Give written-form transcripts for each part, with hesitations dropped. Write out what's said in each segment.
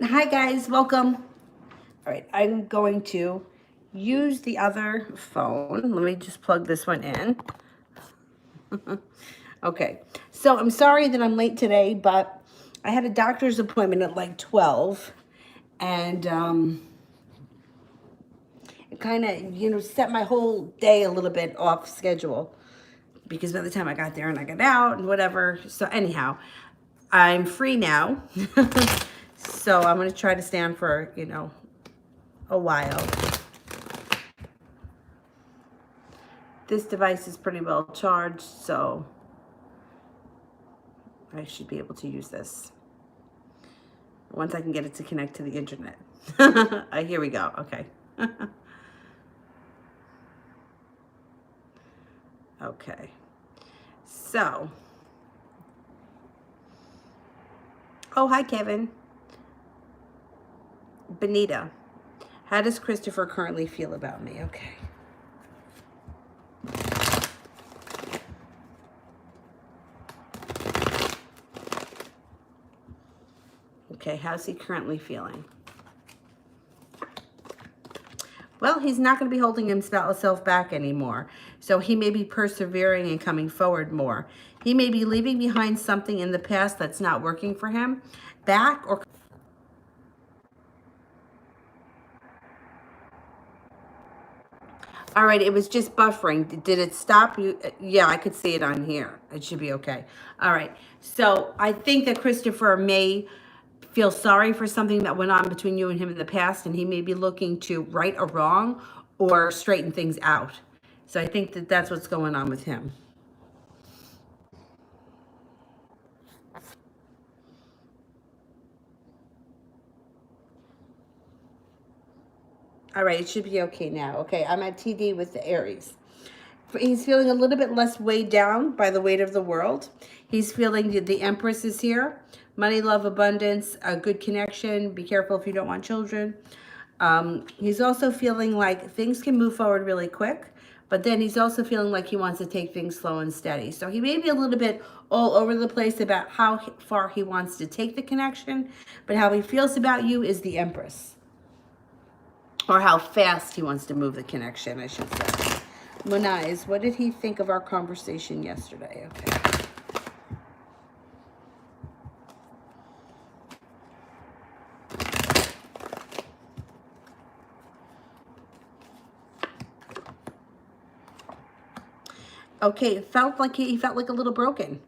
Hi guys, welcome. All right, I'm going to use the other phone. Let me just plug this one in. Okay, so I'm sorry that I'm late today, but I had a doctor's appointment at like 12, and it kind of, set my whole day a little bit off schedule because by the time I got there and I got out and whatever. So anyhow, I'm free now. So I'm going to try to stay on for, a while. This device is pretty well charged, so I should be able to use this once I can get it to connect to the internet. Here we go. Okay. Okay. So, oh, hi, Kevin. Benita. How does Christopher currently feel about me? Okay. Okay, how's he currently feeling? Well, he's not going to be holding himself back anymore. So he may be persevering and coming forward more. He may be leaving behind something in the past that's not working for him back or. All right, it was just buffering. Did it stop you? Yeah, I could see it on here. It should be okay. All right. So I think that Christopher may feel sorry for something that went on between you and him in the past, and he may be looking to right a wrong or straighten things out. So I think that that's what's going on with him. All right, it should be okay now. Okay, I'm at TD with the Aries. He's feeling a little bit less weighed down by the weight of the world. He's feeling the Empress is here. Money, love, abundance, a good connection. Be careful if you don't want children. He's also feeling like things can move forward really quick, but then he's also feeling like he wants to take things slow and steady. So he may be a little bit all over the place about how far he wants to take the connection, but how he feels about you is the Empress. Or how fast he wants to move the connection, I should say. Munaiz, what did he think of our conversation yesterday? Okay. Okay, it felt like he felt like a little broken.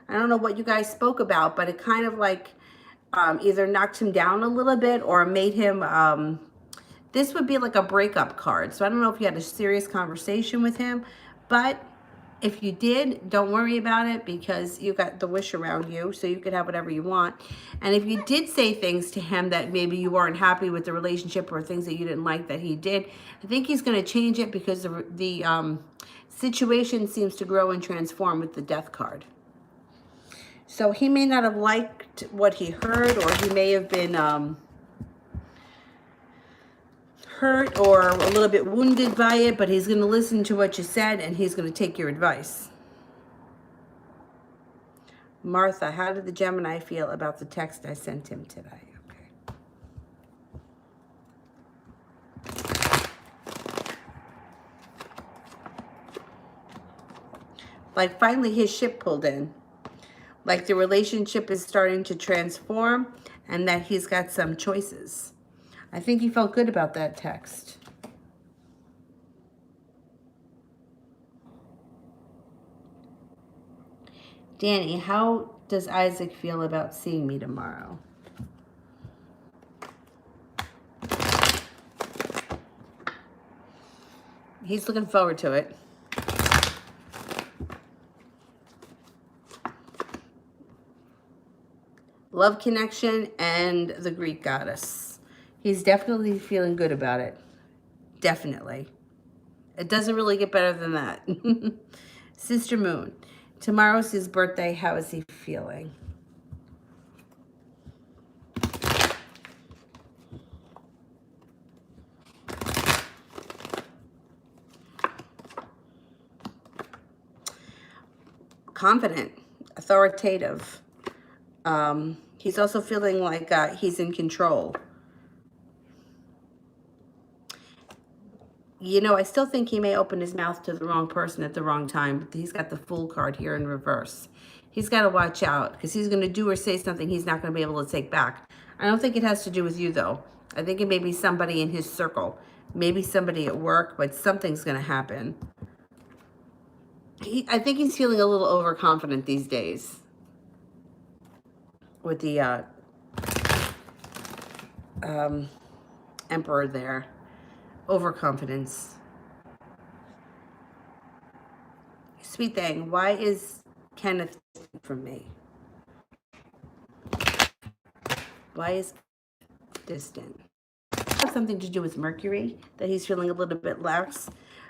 I don't know what you guys spoke about, but it kind of like either knocked him down a little bit or made him. This would be like a breakup card. So I don't know if you had a serious conversation with him, but if you did, don't worry about it because you got the wish around you, so you could have whatever you want. And if you did say things to him that maybe you weren't happy with the relationship or things that you didn't like that he did, I think he's going to change it because the situation seems to grow and transform with the death card. So he may not have liked what he heard, or he may have been hurt or a little bit wounded by it, but he's going to listen to what you said and he's going to take your advice. Martha, how did the Gemini feel about the text I sent him today? Okay. Like finally his ship pulled in. Like the relationship is starting to transform and that he's got some choices. I think he felt good about that text. Danny, how does Isaac feel about seeing me tomorrow? He's looking forward to it. Love connection and the Greek goddess. He's definitely feeling good about it. Definitely. It doesn't really get better than that. Sister Moon, tomorrow's his birthday. How is he feeling? Confident, authoritative. He's also feeling like he's in control. You know, I still think he may open his mouth to the wrong person at the wrong time. But he's got the Fool card here in reverse. He's got to watch out because he's going to do or say something he's not going to be able to take back. I don't think it has to do with you, though. I think it may be somebody in his circle. Maybe somebody at work, but something's going to happen. I think he's feeling a little overconfident these days with the Emperor there. Overconfidence. Sweet thing, why is Kenneth from me? Why is distant? It has something to do with Mercury, that he's feeling a little bit lax,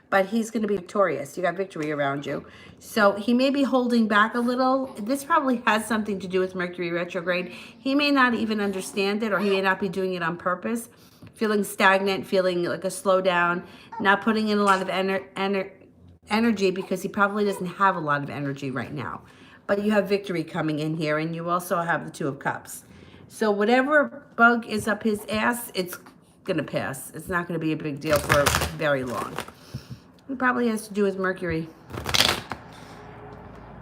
but he's going to be victorious. You got victory around you. So he may be holding back a little. This probably has something to do with Mercury retrograde. He may not even understand it, or he may not be doing it on purpose. Feeling stagnant, feeling like a slowdown, not putting in a lot of energy because he probably doesn't have a lot of energy right now. But you have victory coming in here, and you also have the Two of Cups. So whatever bug is up his ass, it's going to pass. It's not going to be a big deal for very long. It probably has to do with Mercury.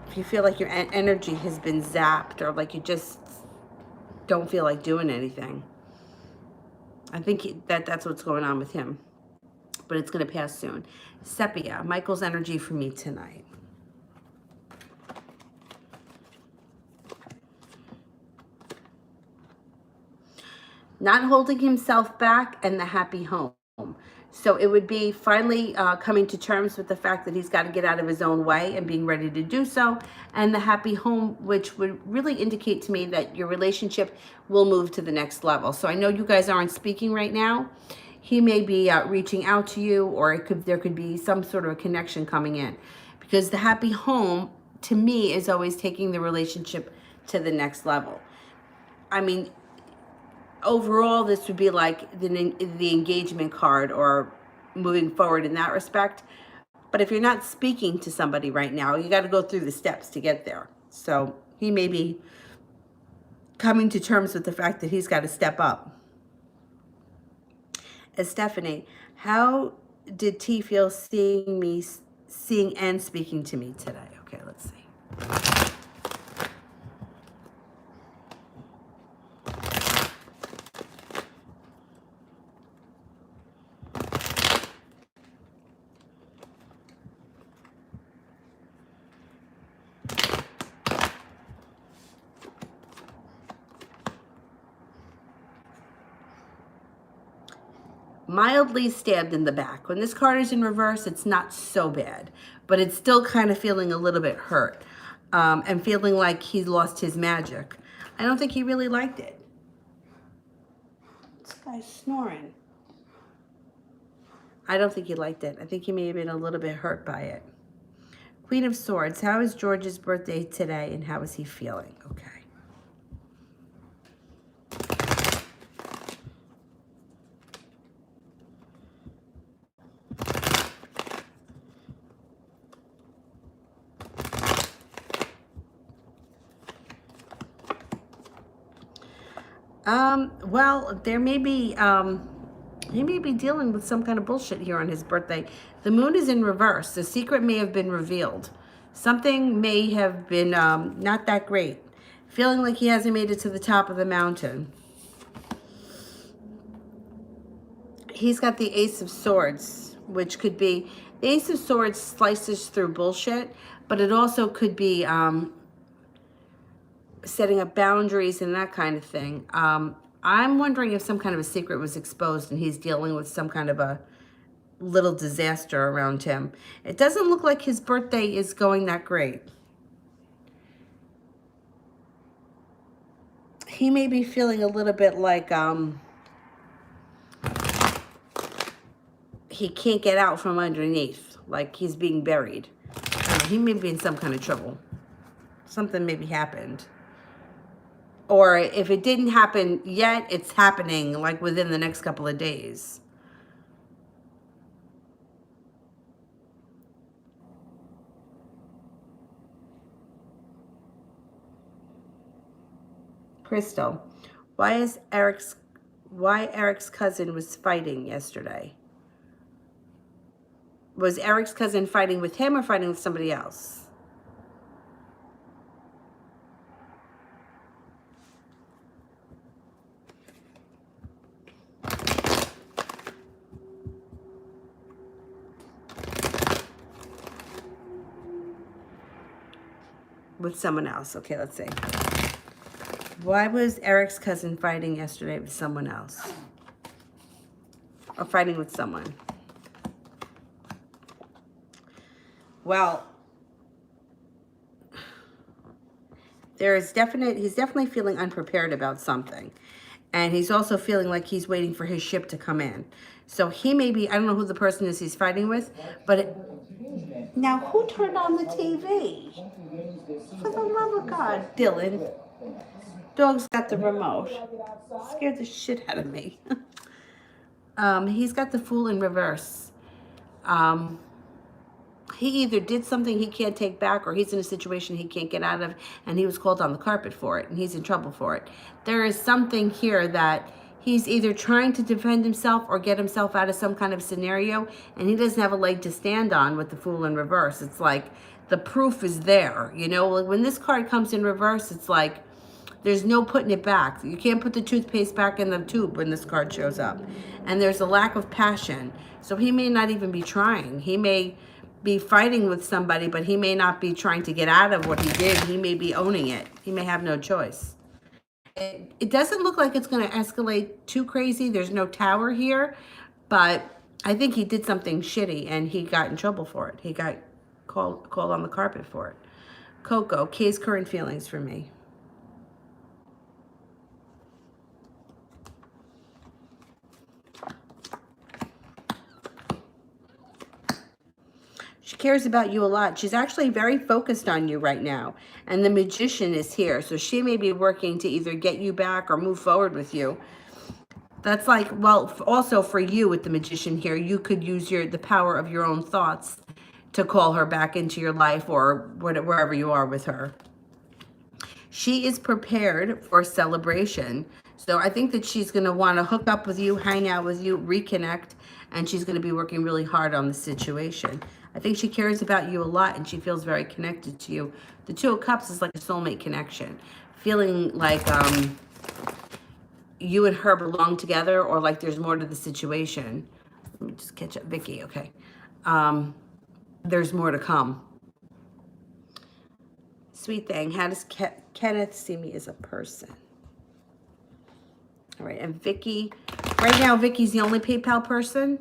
If you feel like your energy has been zapped, or like you just don't feel like doing anything, I think that's what's going on with him. But it's going to pass soon. Sepia, Michael's energy for me tonight. Not holding himself back, and the happy home. So it would be finally coming to terms with the fact that he's got to get out of his own way and being ready to do so. And the happy home, which would really indicate to me that your relationship will move to the next level. So I know you guys aren't speaking right now. He may be reaching out to you, or there could be some sort of a connection coming in. Because the happy home, to me, is always taking the relationship to the next level. I mean, overall, this would be like the engagement card, or moving forward in that respect. But if you're not speaking to somebody right now, you got to go through the steps to get there. So he may be coming to terms with the fact that he's got to step up. As Stephanie, how did T feel seeing and speaking to me today? Okay, let's see. Mildly stabbed in the back. When this card is in reverse, it's not so bad, but it's still kind of feeling a little bit hurt, and feeling like he lost his magic. I don't think he really liked it. This guy's snoring. I don't think he liked it. I think he may have been a little bit hurt by it. Queen of Swords. How is George's birthday today, and how is he feeling? Okay. Well, there may be, he may be dealing with some kind of bullshit here on his birthday. The moon is in reverse. The secret may have been revealed. Something may have been not that great. Feeling like he hasn't made it to the top of the mountain. He's got the Ace of Swords, which could be, the Ace of Swords slices through bullshit, but it also could be setting up boundaries and that kind of thing. I'm wondering if some kind of a secret was exposed and he's dealing with some kind of a little disaster around him. It doesn't look like his birthday is going that great. He may be feeling a little bit like he can't get out from underneath, like he's being buried. He may be in some kind of trouble. Something maybe happened. Or if it didn't happen yet, it's happening like within the next couple of days. Crystal, why Eric's cousin was fighting yesterday? Was Eric's cousin fighting with him or fighting with somebody else? With someone else. Okay, let's see. Why was Eric's cousin fighting yesterday with someone else? Or fighting with someone? Well, he's definitely feeling unprepared about something. And he's also feeling like he's waiting for his ship to come in. So he may be, I don't know who the person is he's fighting with, but now who turned on the TV? For the love of God, Dylan. Dog's got the remote. Scared the shit out of me. He's got the Fool in reverse. He either did something he can't take back, or he's in a situation he can't get out of, and he was called on the carpet for it, and he's in trouble for it. There is something here that he's either trying to defend himself or get himself out of some kind of scenario, and he doesn't have a leg to stand on with the Fool in reverse. It's like the proof is there. You know, like when this card comes in reverse, it's like there's no putting it back. You can't put the toothpaste back in the tube when this card shows up. And there's a lack of passion. So he may not even be trying. He may be fighting with somebody, but he may not be trying to get out of what he did. He may be owning it. He may have no choice. It doesn't look like it's going to escalate too crazy. There's no tower here, but I think he did something shitty and he got in trouble for it. He got called on the carpet for it. Coco, Kay's current feelings for me. She cares about you a lot. She's actually very focused on you right now. And the Magician is here. So she may be working to either get you back or move forward with you. That's like, well, also for you with the Magician here, you could use the power of your own thoughts to call her back into your life or wherever you are with her. She is prepared for celebration. So I think that she's going to want to hook up with you, hang out with you, reconnect, and she's going to be working really hard on the situation. I think she cares about you a lot and she feels very connected to you. The Two of Cups is like a soulmate connection. Feeling like you and her belong together, or like there's more to the situation. Let me just catch up. Vicky, okay. There's more to come. Sweet thing. How does Kenneth see me as a person? All right, and Vicky. Right now, Vicky's the only PayPal person.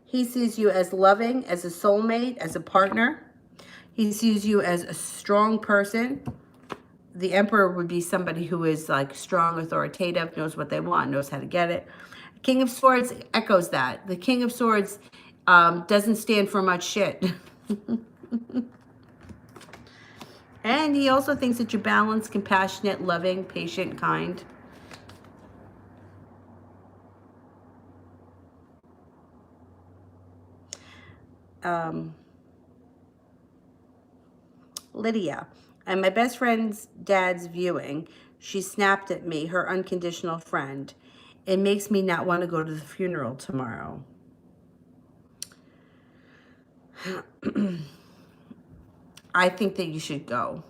He sees you as loving, as a soulmate, as a partner. He sees you as a strong person. The Emperor would be somebody who is like strong, authoritative, knows what they want, knows how to get it. King of Swords echoes that. The King of Swords doesn't stand for much shit. And he also thinks that you're balanced, compassionate, loving, patient, kind. Lydia, and my best friend's dad's viewing. She snapped at me, her unconditional friend. It makes me not want to go to the funeral tomorrow. I think that you should go.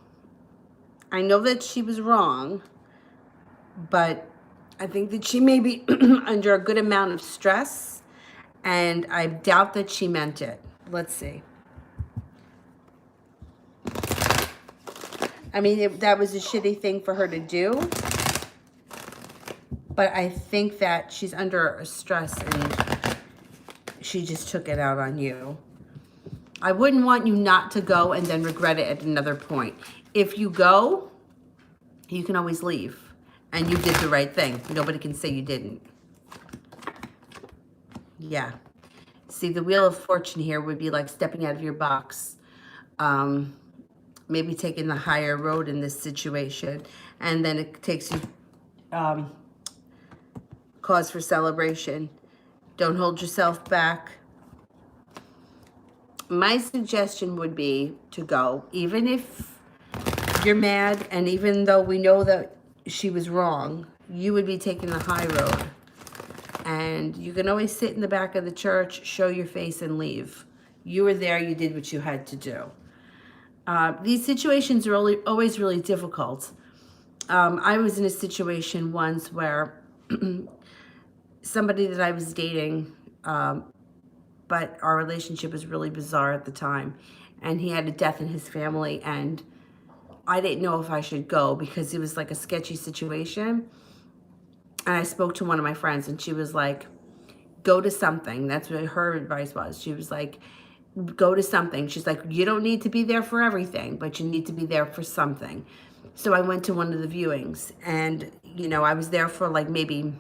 I know that she was wrong, but I think that she may be under a good amount of stress, and I doubt that she meant it. Let's see. I mean, that was a shitty thing for her to do, but I think that she's under a stress and she just took it out on you. I wouldn't want you not to go and then regret it at another point. If you go, you can always leave, and you did the right thing. Nobody can say you didn't. Yeah. See, the Wheel of Fortune here would be like stepping out of your box. Maybe taking the higher road in this situation, and then it takes you cause for celebration. Don't hold yourself back. My suggestion would be to go, even if you're mad, and even though we know that she was wrong, you would be taking the high road. And you can always sit in the back of the church, show your face, and leave. You were there, you did what you had to do. These situations are always really difficult. I was in a situation once where somebody that I was dating, but our relationship was really bizarre at the time, and he had a death in his family, and I didn't know if I should go because it was like a sketchy situation. And I spoke to one of my friends, and she was like, go to something. That's what her advice was. She was like, go to something. She's like, you don't need to be there for everything, but you need to be there for something. So I went to one of the viewings, and you know, I was there for like maybe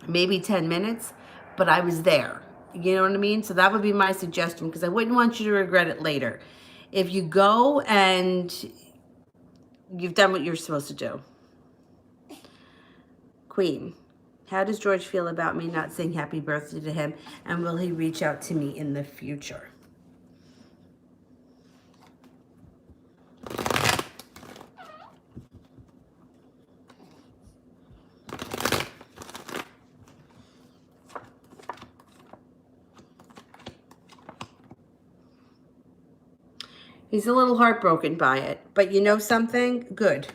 10 minutes, but I was there. You know what I mean? So that would be my suggestion, because I wouldn't want you to regret it later. If you go and you've done what you're supposed to do. Queen, how does George feel about me not saying happy birthday to him, and will he reach out to me in the future? He's a little heartbroken by it, but you know something? Good.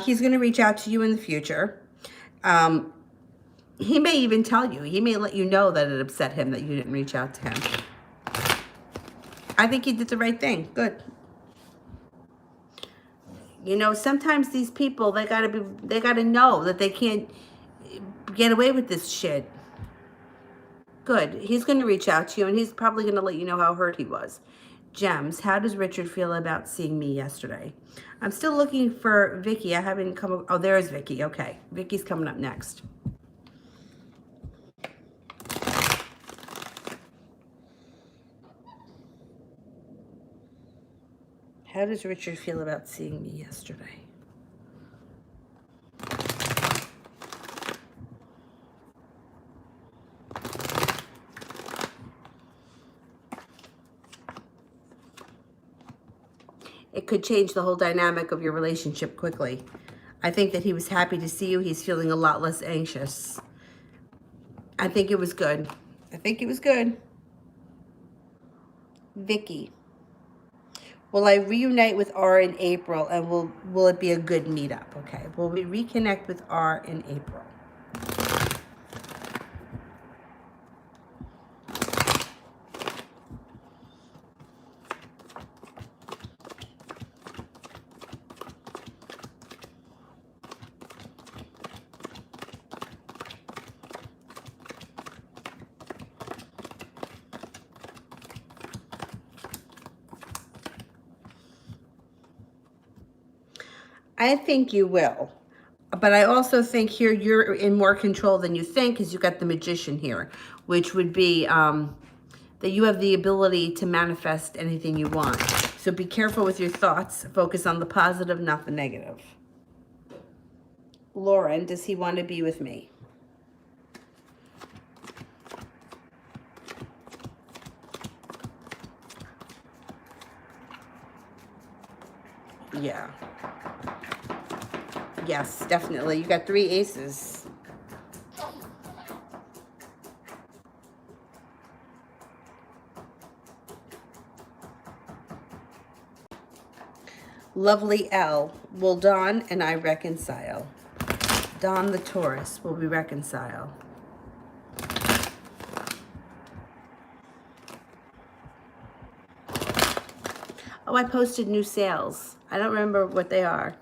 He's going to reach out to you in the future. He may even tell you. He may let you know that it upset him that you didn't reach out to him. I think he did the right thing. Good. You know, sometimes these people, they gotta know that they can't get away with this shit. Good. He's going to reach out to you, and he's probably going to let you know how hurt he was. Gems, how does Richard feel about seeing me yesterday? I'm still looking for Vicky. I haven't come. Oh, there's Vicky. Okay. Vicky's coming up next. How does Richard feel about seeing me yesterday? It could change the whole dynamic of your relationship quickly. I think that he was happy to see you. He's feeling a lot less anxious. I think it was good. I think it was good. Vicky, will I reunite with R in April, and will it be a good meetup? Okay. Will we reconnect with R in April? I think you will. But I also think here you're in more control than you think, because you got the Magician here, which would be that you have the ability to manifest anything you want. So be careful with your thoughts. Focus on the positive, not the negative. Lauren, does he want to be with me? Yeah. Yes, definitely. You got 3 aces. Lovely L. Will Dawn and I reconcile? Dawn the Taurus, will we reconcile? Oh, I posted new sales. I don't remember what they are.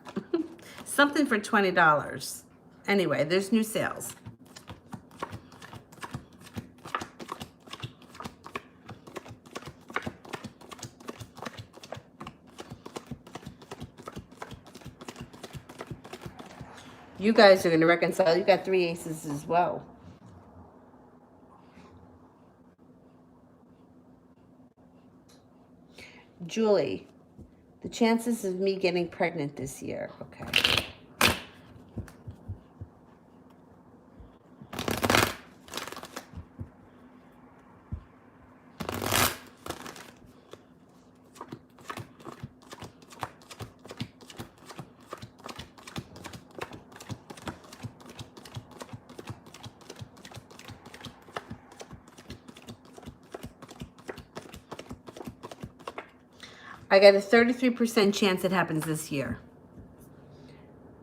Something for $20. Anyway, there's new sales. You guys are going to reconcile. You got 3 aces as well. Julie, the chances of me getting pregnant this year. Okay. I got a 33% chance it happens this year.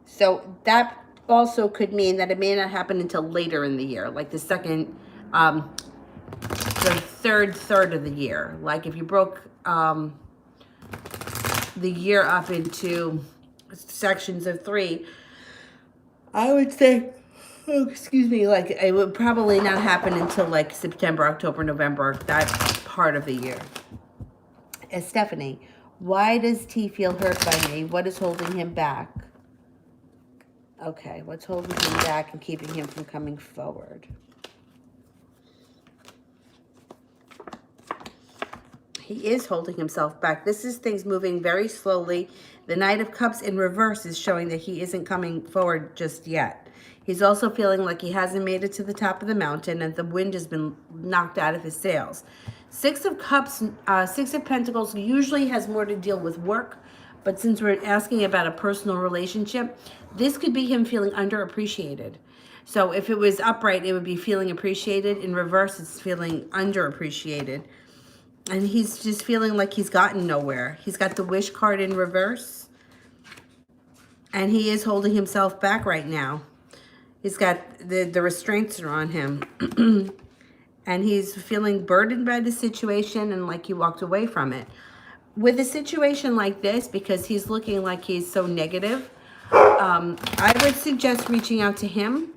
So that also could mean that it may not happen until later in the year, like the third of the year. Like if you broke the year up into sections of 3, I would say, oh, excuse me, like it would probably not happen until like September, October, November, that part of the year. Stephanie, why does T feel hurt by me? What is holding him back? Okay, what's holding him back and keeping him from coming forward? He is holding himself back. This is things moving very slowly. The Knight of Cups in reverse is showing that he isn't coming forward just yet. He's also feeling like he hasn't made it to the top of the mountain and the wind has been knocked out of his sails. Six of Cups, Six of Pentacles usually has more to deal with work, but since we're asking about a personal relationship, this could be him feeling underappreciated. So if it was upright, it would be feeling appreciated. In reverse, it's feeling underappreciated. And he's just feeling like he's gotten nowhere. He's got the wish card in reverse. And he is holding himself back right now. He's got the restraints are on him. And he's feeling burdened by the situation and like he walked away from it. With a situation like this, because he's looking like he's so negative, I would suggest reaching out to him.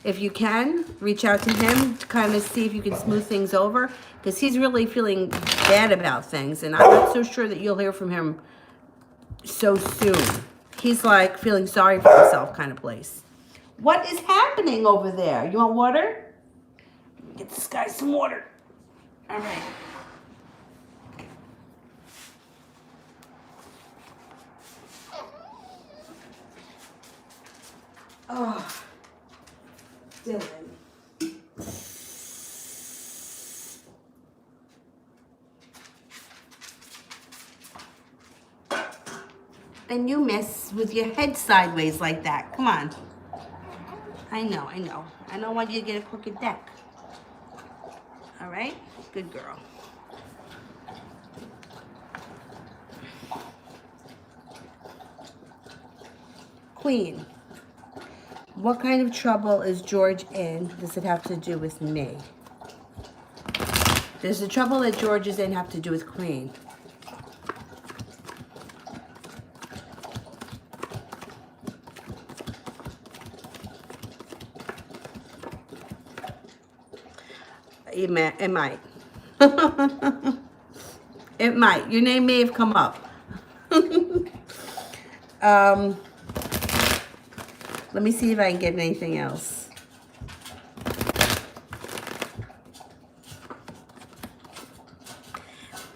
If you can, reach out to him to kind of see if you can smooth things over, because he's really feeling bad about things, and I'm not so sure that you'll hear from him so soon. He's like feeling sorry for himself kind of place. What is happening over there? You want water? Get this guy some water. All right. Oh, Dylan. And you miss with your head sideways like that. Come on. I know. I don't want you to get a crooked neck. All right? Good girl. Queen. What kind of trouble is George in? Does it have to do with me? Does the trouble that George is in have to do with Queen? It might. It might. Your name may have come up. Let me see if I can get anything else.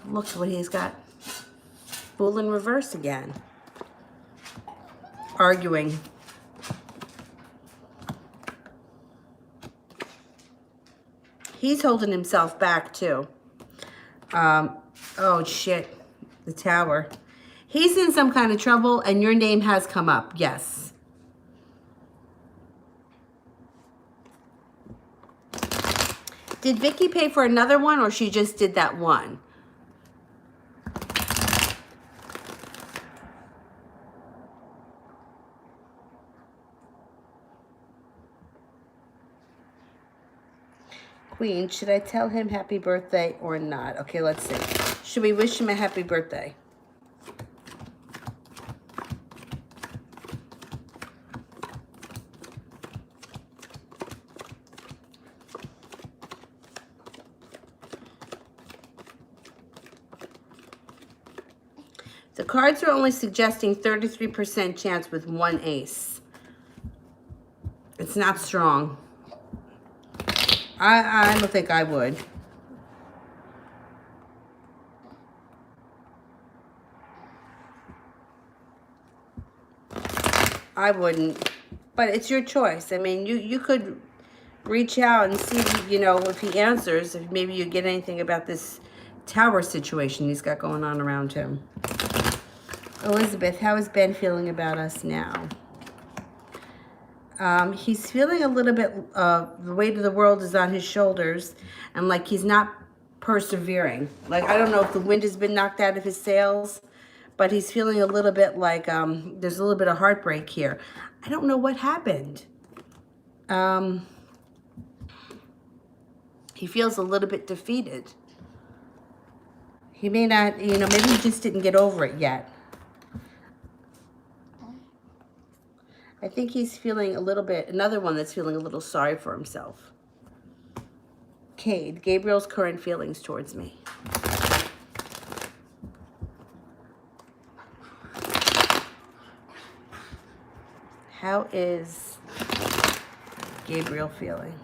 Look what he's got. Bull in reverse again. Arguing. He's holding himself back too. Oh shit. The Tower. He's in some kind of trouble and your name has come up. Yes. Did Vicky pay for another one or she just did that one? Queen, should I tell him happy birthday or not? Okay, let's see. Should we wish him a happy birthday? The cards are only suggesting 33% chance with one ace. It's not strong. I don't think I would. I wouldn't. But it's your choice. I mean, you could reach out and see, you know, if he answers, if maybe you get anything about this Tower situation he's got going on around him. Elizabeth, how is Ben feeling about us now? He's feeling a little bit, the weight of the world is on his shoulders, and like he's not persevering. Like, I don't know if the wind has been knocked out of his sails, but he's feeling a little bit like there's a little bit of heartbreak here. I don't know what happened. He feels a little bit defeated. He may not, you know, maybe he just didn't get over it yet. I think he's feeling a little bit, another one that's feeling a little sorry for himself. Cade, Gabriel's current feelings towards me. How is Gabriel feeling?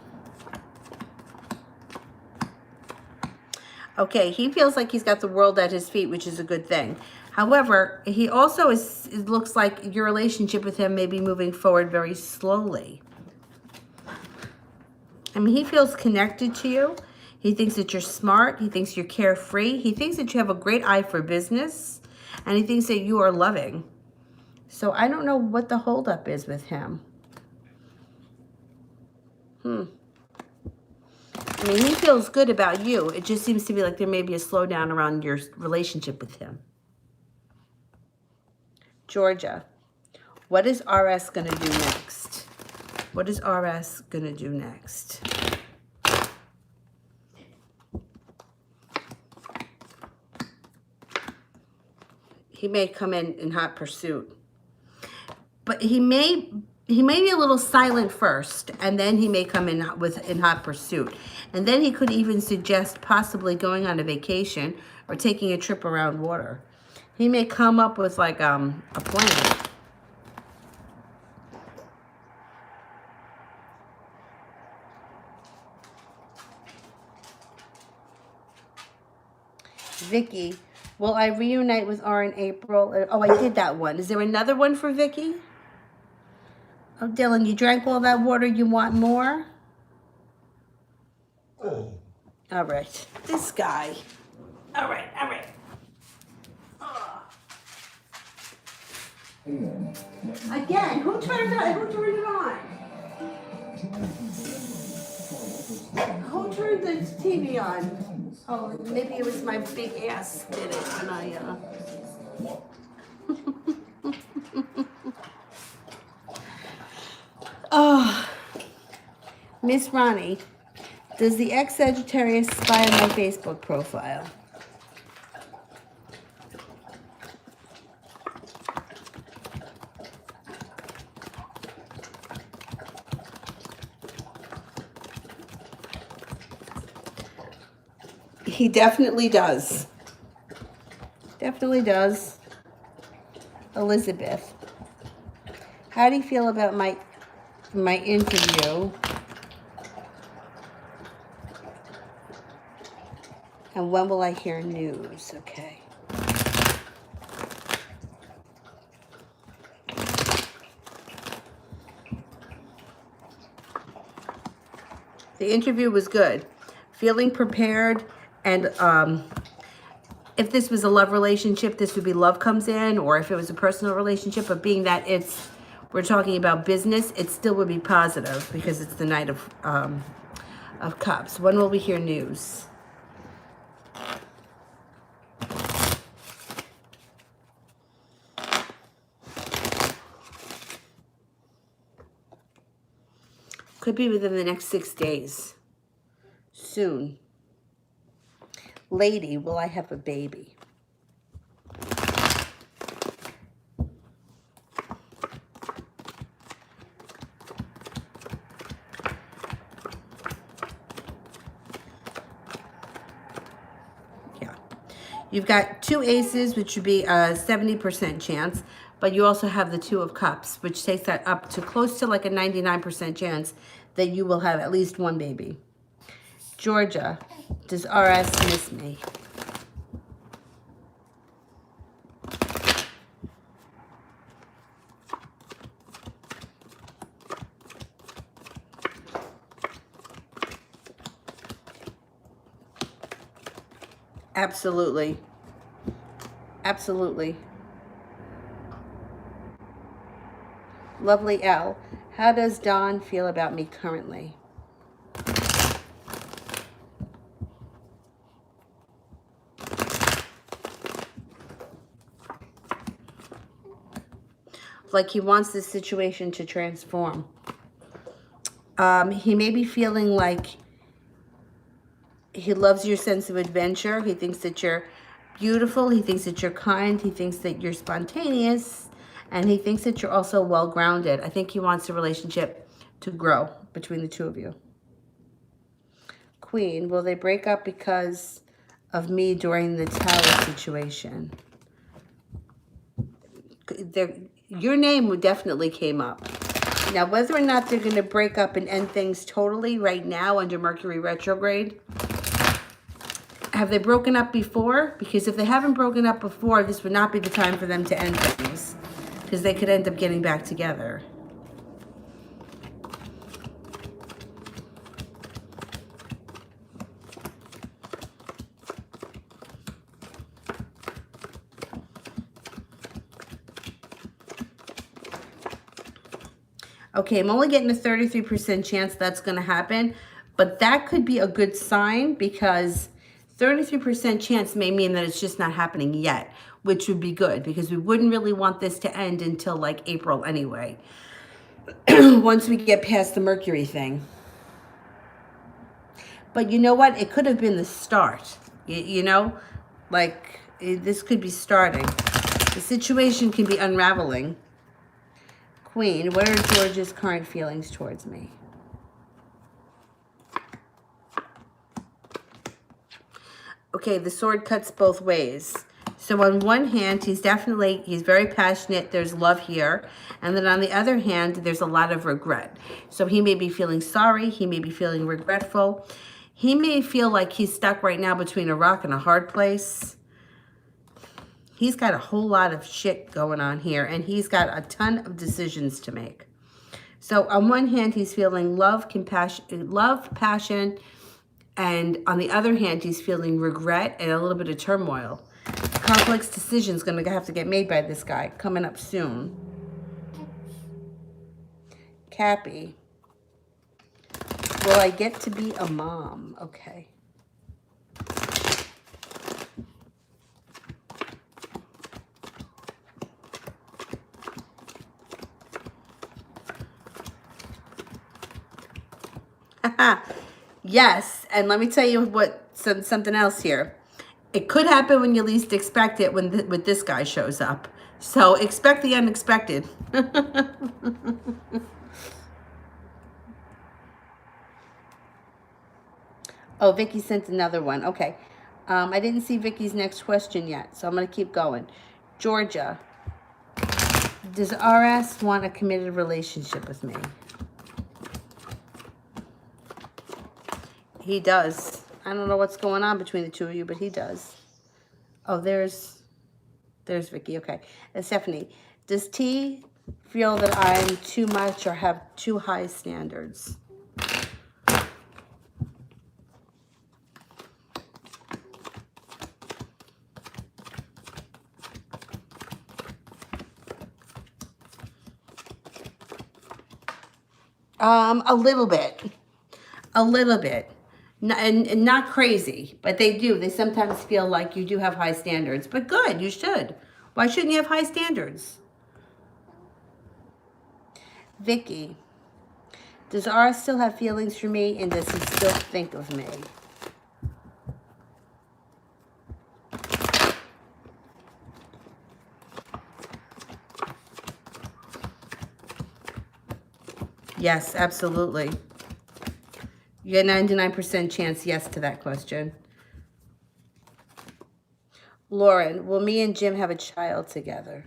Okay, he feels like he's got the world at his feet, which is a good thing. However, he also it looks like your relationship with him may be moving forward very slowly. I mean, he feels connected to you. He thinks that you're smart. He thinks you're carefree. He thinks that you have a great eye for business. And he thinks that you are loving. So I don't know what the holdup is with him. I mean, he feels good about you. It just seems to be like there may be a slowdown around your relationship with him. Georgia, what is RS going to do next? What is RS going to do next? He may come in hot pursuit. But he may be a little silent first, and then he may come in hot pursuit. And then he could even suggest possibly going on a vacation or taking a trip around water. He may come up with like a plan. Vicky, will I reunite with R in April? Oh, I did that one. Is there another one for Vicky? Oh, Dylan, you drank all that water. You want more? Oh. All right. This guy. All right. All right. Again, who turned it on? Who turned the TV on? Oh, maybe it was my big ass did it when I, Oh, Miss Ronnie, does the ex-Sagittarius spy on my Facebook profile? He definitely does. Definitely does. Elizabeth, how do you feel about my interview? And when will I hear news? Okay. The interview was good. Feeling prepared, and if this was a love relationship, this would be love comes in, or if it was a personal relationship, but being that we're talking about business, it still would be positive because it's the Knight of Cups. When will we hear news? Could be within the next 6 days. Soon. Lady, will I have a baby? Yeah. You've got 2 aces, which would be a 70% chance, but you also have the 2 of cups, which takes that up to close to like a 99% chance that you will have at least 1 baby. Georgia, does RS miss me? Absolutely. Absolutely. Lovely L, how does Don feel about me currently? like he wants this situation to transform. He may be feeling like he loves your sense of adventure. He thinks that you're beautiful. He thinks that you're kind. He thinks that you're spontaneous. And he thinks that you're also well-grounded. I think he wants the relationship to grow between the two of you. Queen, will they break up because of me during the tower situation? Your name definitely came up. Now, whether or not they're going to break up and end things totally right now under Mercury retrograde, have they broken up before? Because if they haven't broken up before, this would not be the time for them to end things, because they could end up getting back together. Okay, I'm only getting a 33% chance that's going to happen, but that could be a good sign, because 33% chance may mean that it's just not happening yet, which would be good, because we wouldn't really want this to end until like April anyway, once we get past the Mercury thing. But you know what? It could have been the start, you know? Like, this could be starting. The situation can be unraveling. Queen, what are George's current feelings towards me? Okay, the sword cuts both ways. So on one hand, he's very passionate. There's love here. And then on the other hand, there's a lot of regret. So he may be feeling sorry. He may be feeling regretful. He may feel like he's stuck right now between a rock and a hard place. He's got a whole lot of shit going on here, and he's got a ton of decisions to make. So on one hand, he's feeling love, passion, and on the other hand, he's feeling regret and a little bit of turmoil. Complex decisions going to have to get made by this guy coming up soon. Cappy, will I get to be a mom? Okay. Yes, and let me tell you something else here. It could happen when you least expect it when this guy shows up. So expect the unexpected. Oh, Vicky sent another one. Okay. I didn't see Vicky's next question yet, so I'm going to keep going. Georgia, does RS want a committed relationship with me? He does. I don't know what's going on between the two of you, but he does. Oh, there's Vicky. Okay. And Stephanie, does T feel that I'm too much or have too high standards? A little bit. A little bit. And not crazy, but they do. They sometimes feel like you do have high standards. But good, you should. Why shouldn't you have high standards? Vicky, does R still have feelings for me, and does he still think of me? Yes, absolutely. You get 99% chance yes to that question. Lauren, will me and Jim have a child together?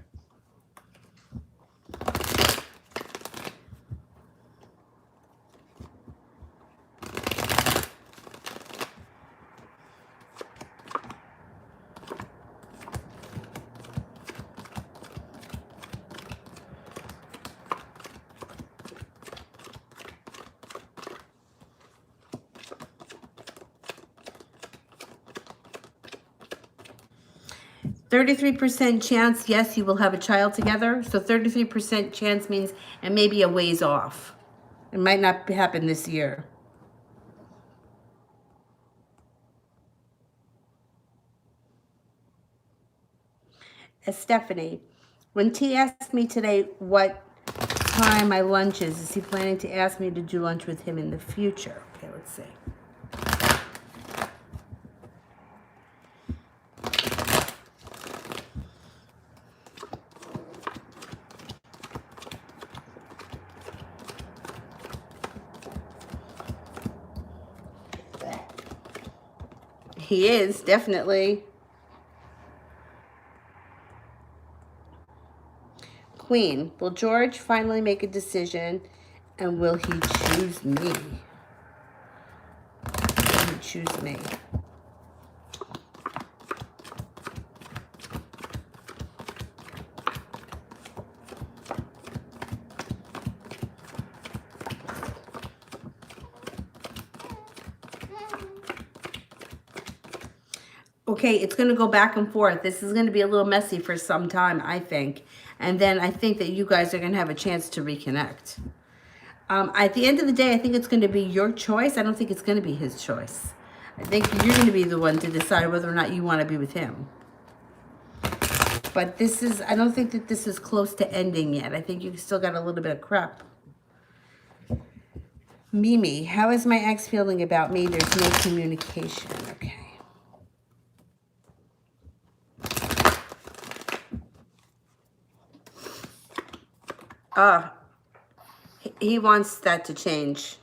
33% chance, yes, you will have a child together. So 33% chance means it may be a ways off. It might not happen this year. Stephanie, When T asked me today what time my lunch is he planning to ask me to do lunch with him in the future? Okay, let's see. He is, definitely. Queen, will George finally make a decision, and will he choose me? Will he choose me? Okay, it's going to go back and forth. This is going to be a little messy for some time, I think. And then I think that you guys are going to have a chance to reconnect. At the end of the day, I think it's going to be your choice. I don't think it's going to be his choice. I think you're going to be the one to decide whether or not you want to be with him. But this is, I don't think that this is close to ending yet. I think you've still got a little bit of crap. Mimi, how is my ex feeling about me? There's no communication. Okay. He wants that to change.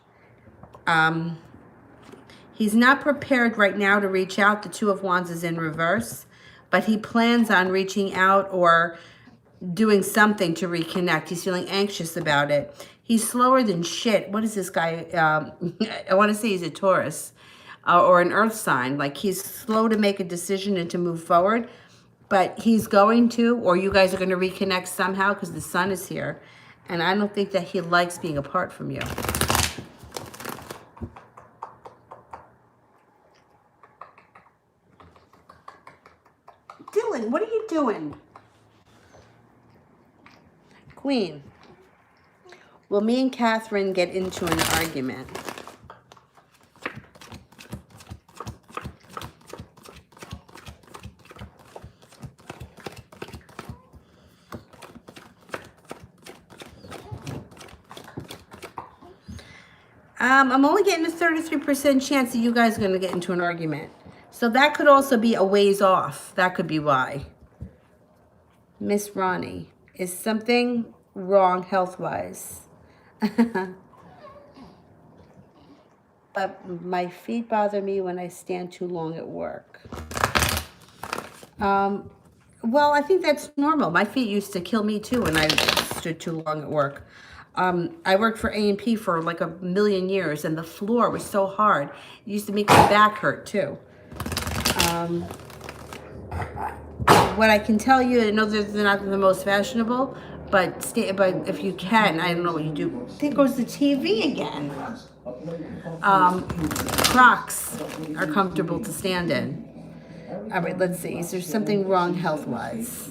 He's not prepared right now to reach out. The Two of Wands is in reverse, but he plans on reaching out or doing something to reconnect. He's feeling anxious about it. He's slower than shit. What is this guy? I want to say he's a Taurus or an earth sign. Like, he's slow to make a decision and to move forward, but he's going to, or you guys are going to reconnect somehow because the sun is here. And I don't think that he likes being apart from you. Dylan, what are you doing? Queen, will me and Catherine get into an argument? I'm only getting a 33% chance that you guys are going to get into an argument. So that could also be a ways off. That could be why. Miss Ronnie, is something wrong health-wise? But my feet bother me when I stand too long at work. Well, I think that's normal. My feet used to kill me too when I stood too long at work. I worked for A&P for like a million years, and the floor was so hard. It used to make my back hurt too. What I can tell you, I know they're not the most fashionable, but if you can, I don't know what you do. There goes the TV again. Crocs are comfortable to stand in. All right, let's see. Is there something wrong health-wise?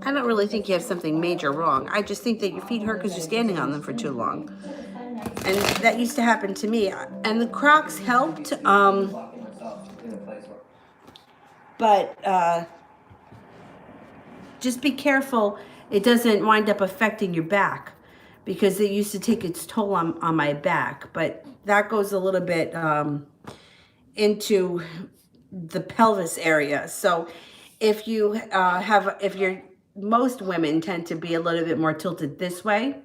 I don't really think you have something major wrong. I just think that your feet hurt because you're standing on them for too long. And that used to happen to me. And the Crocs helped. But just be careful it doesn't wind up affecting your back, because it used to take its toll on my back. But that goes a little bit into the pelvis area. So if you most women tend to be a little bit more tilted this way,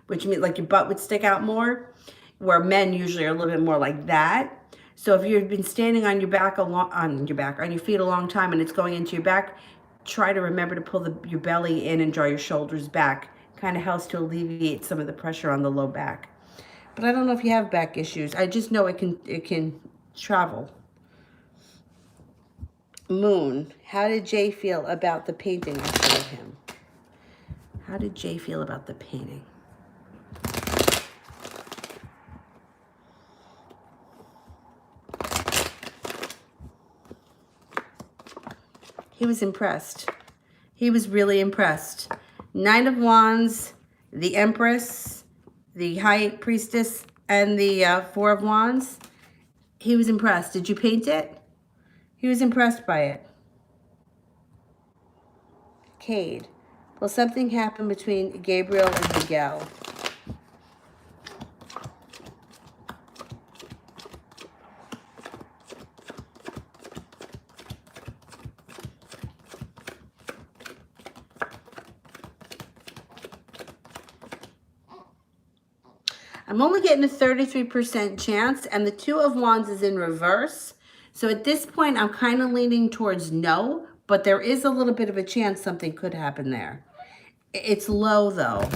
which means like your butt would stick out more, where men usually are a little bit more like that. So if you've been standing on your back on your feet a long time and it's going into your back, try to remember to pull your belly in and draw your shoulders back. Kind of helps to alleviate some of the pressure on the low back. But I don't know if you have back issues. I just know it can travel. Moon, how did Jay feel about the painting I showed him? How did Jay feel about the painting? He was impressed. He was really impressed. Nine of Wands, the Empress, the High Priestess, and the Four of Wands. He was impressed. Did you paint it? He was impressed by it. Cade. Will something happen between Gabriel and Miguel? I'm only getting a 33% chance, and the Two of Wands is in reverse. So at this point, I'm kind of leaning towards no, but there is a little bit of a chance something could happen there. It's low, though.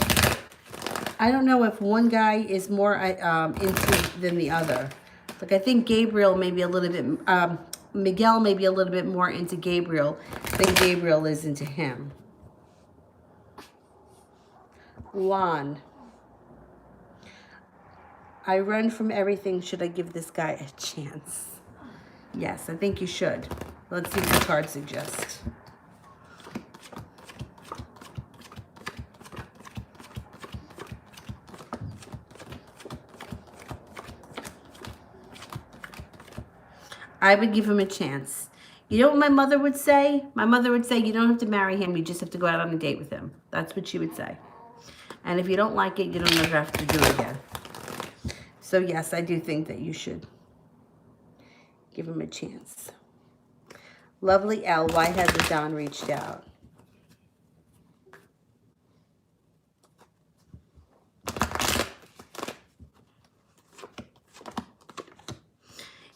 I don't know if one guy is more into than the other. Like, I think Gabriel may be a little bit, Miguel may be a little bit more into Gabriel than Gabriel is into him. Juan. I run from everything. Should I give this guy a chance? Yes, I think you should. Let's see what the card suggests. I would give him a chance. You know what my mother would say? My mother would say, you don't have to marry him. You just have to go out on a date with him. That's what she would say. And if you don't like it, you don't ever have to do it again. So yes, I do think that you should give him a chance. Lovely L, why hasn't Don reached out?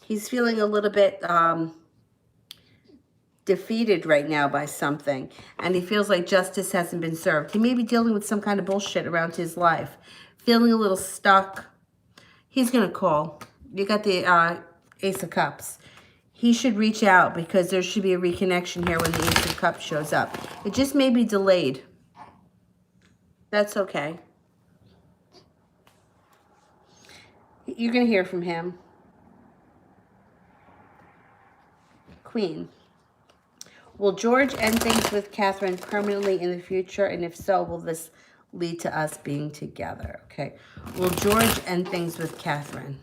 He's feeling a little bit defeated right now by something, and he feels like justice hasn't been served. He may be dealing with some kind of bullshit around his life, feeling a little stuck. He's going to call. You got the Ace of Cups. He should reach out because there should be a reconnection here when the Ace of Cups shows up. It just may be delayed. That's okay. You're going to hear from him. Queen. Will George end things with Catherine permanently in the future? And if so, will this lead to us being together? Okay. Will George end things with Catherine?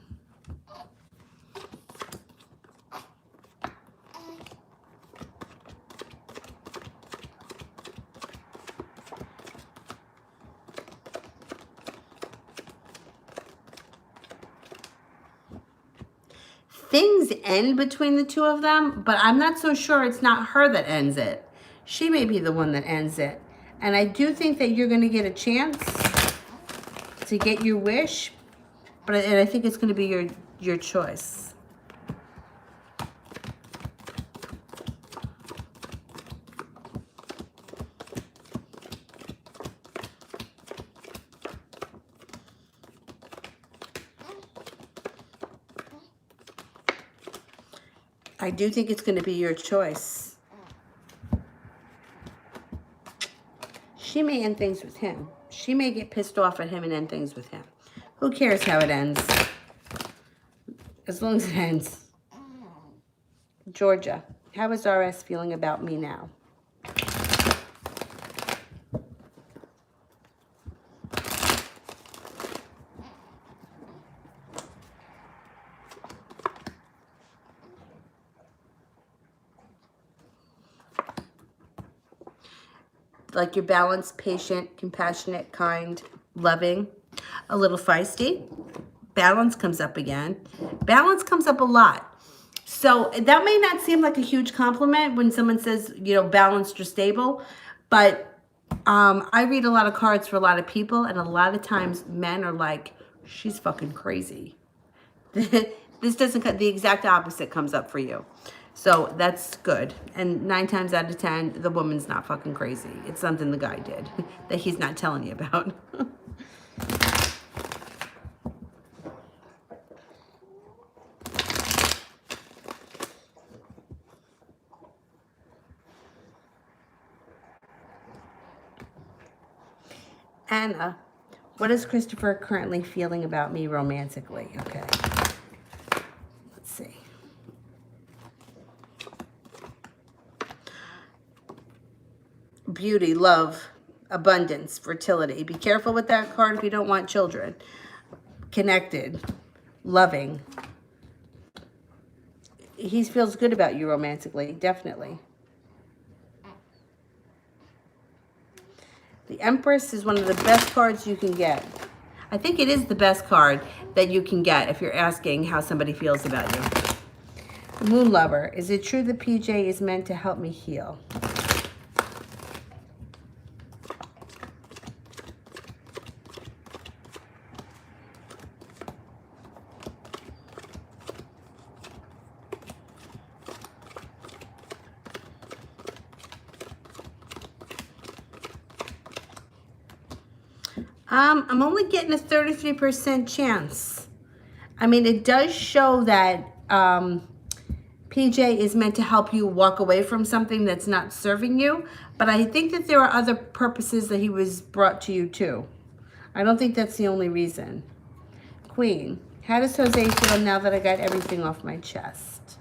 Things end between the two of them, but I'm not so sure it's not her that ends it. She may be the one that ends it. And I do think that you're going to get a chance to get your wish, and I think it's going to be your choice. I do think it's going to be your choice. She may end things with him. She may get pissed off at him and end things with him. Who cares how it ends? As long as it ends. Georgia, how is RS feeling about me now? Like you're balanced, patient, compassionate, kind, loving, a little feisty. Balance comes up again. Balance comes up a lot. So that may not seem like a huge compliment when someone says, you know, balanced or stable, but I read a lot of cards for a lot of people, and a lot of times men are like, she's fucking crazy. This doesn't cut, the exact opposite comes up for you. So that's good. And 9 times out of 10, the woman's not fucking crazy. It's something the guy did that he's not telling you about. Anna, what is Christopher currently feeling about me romantically? Okay. Let's see. Beauty, love, abundance, fertility. Be careful with that card if you don't want children. Connected, loving, he feels good about you romantically, definitely. The Empress is one of the best cards you can get. I think it is the best card that you can get if you're asking how somebody feels about you. Moon Lover, is it true that PJ is meant to help me heal? I'm only getting a 33% chance. I mean, it does show that PJ is meant to help you walk away from something that's not serving you, but I think that there are other purposes that he was brought to you too. I don't think that's the only reason. Queen, how does Jose feel now that I got everything off my chest?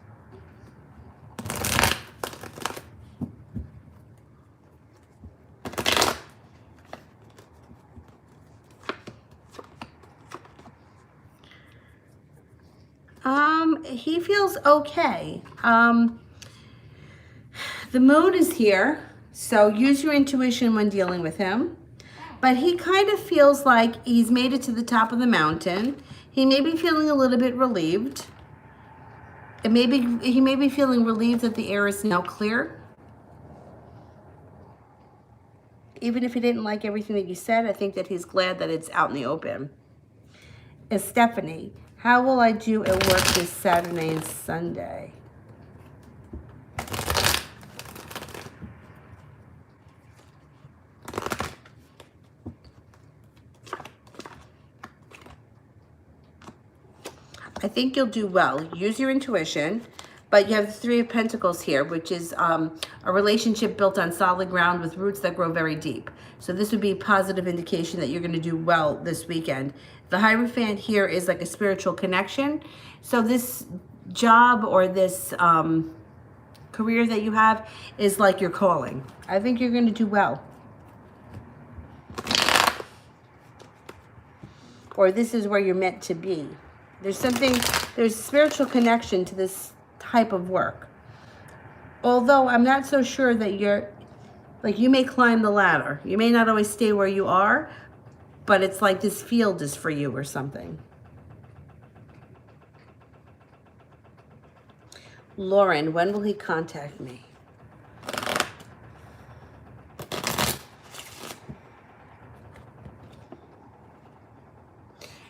He feels okay. The moon is here, so use your intuition when dealing with him. But he kind of feels like he's made it to the top of the mountain. He may be feeling a little bit relieved. He may be feeling relieved that the air is now clear. Even if he didn't like everything that you said, I think that he's glad that it's out in the open. And Stephanie, how will I do at work this Saturday and Sunday? I think you'll do well. Use your intuition, but you have the Three of Pentacles here, which is a relationship built on solid ground with roots that grow very deep. So this would be a positive indication that you're going to do well this weekend. The Hierophant here is like a spiritual connection. So this job or this career that you have is like your calling. I think you're going to do well. Or this is where you're meant to be. There's spiritual connection to this type of work. Although I'm not so sure that you may climb the ladder. You may not always stay where you are, but it's like this field is for you or something. Lauren, when will he contact me?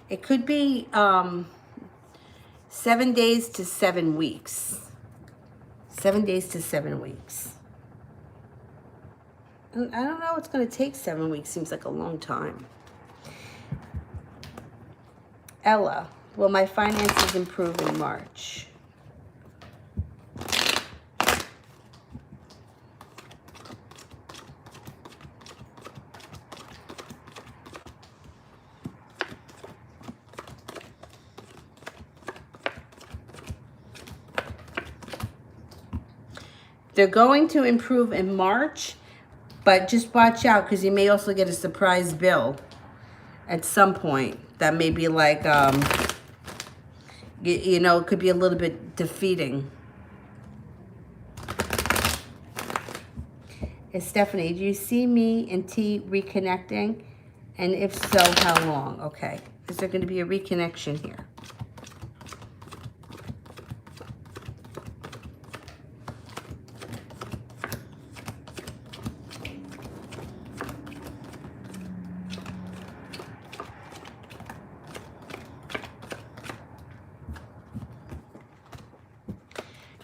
It could be 7 days to 7 weeks. 7 days to 7 weeks. And I don't know, it's going to take 7 weeks. Seems like a long time. Ella, will my finances improve in March? They're going to improve in March, but just watch out because you may also get a surprise bill at some point that may be like, you know, it could be a little bit defeating. Hey, Stephanie, do you see me and T reconnecting? And if so, how long? Okay. Is there going to be a reconnection here?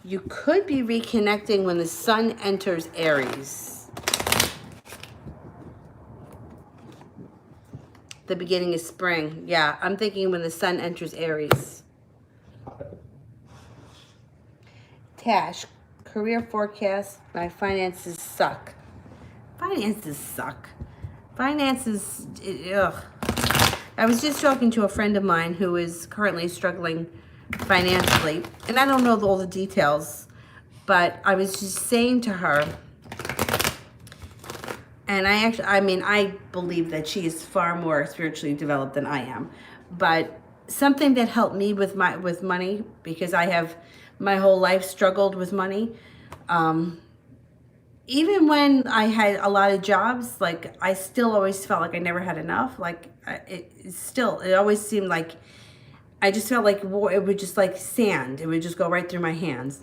You could be reconnecting when the sun enters Aries. The beginning of spring. Yeah, I'm thinking when the sun enters Aries. Tash, career forecast. My finances suck. Finances suck. Finances, ugh. I was just talking to a friend of mine who is currently struggling financially, and I don't know all the details, but I was just saying to her, and I believe that she is far more spiritually developed than I am, but something that helped me with money, because I have my whole life struggled with money. Even when I had a lot of jobs, like I still always felt like I never had enough. Like it always seemed like I just felt like it would just like sand. It would just go right through my hands.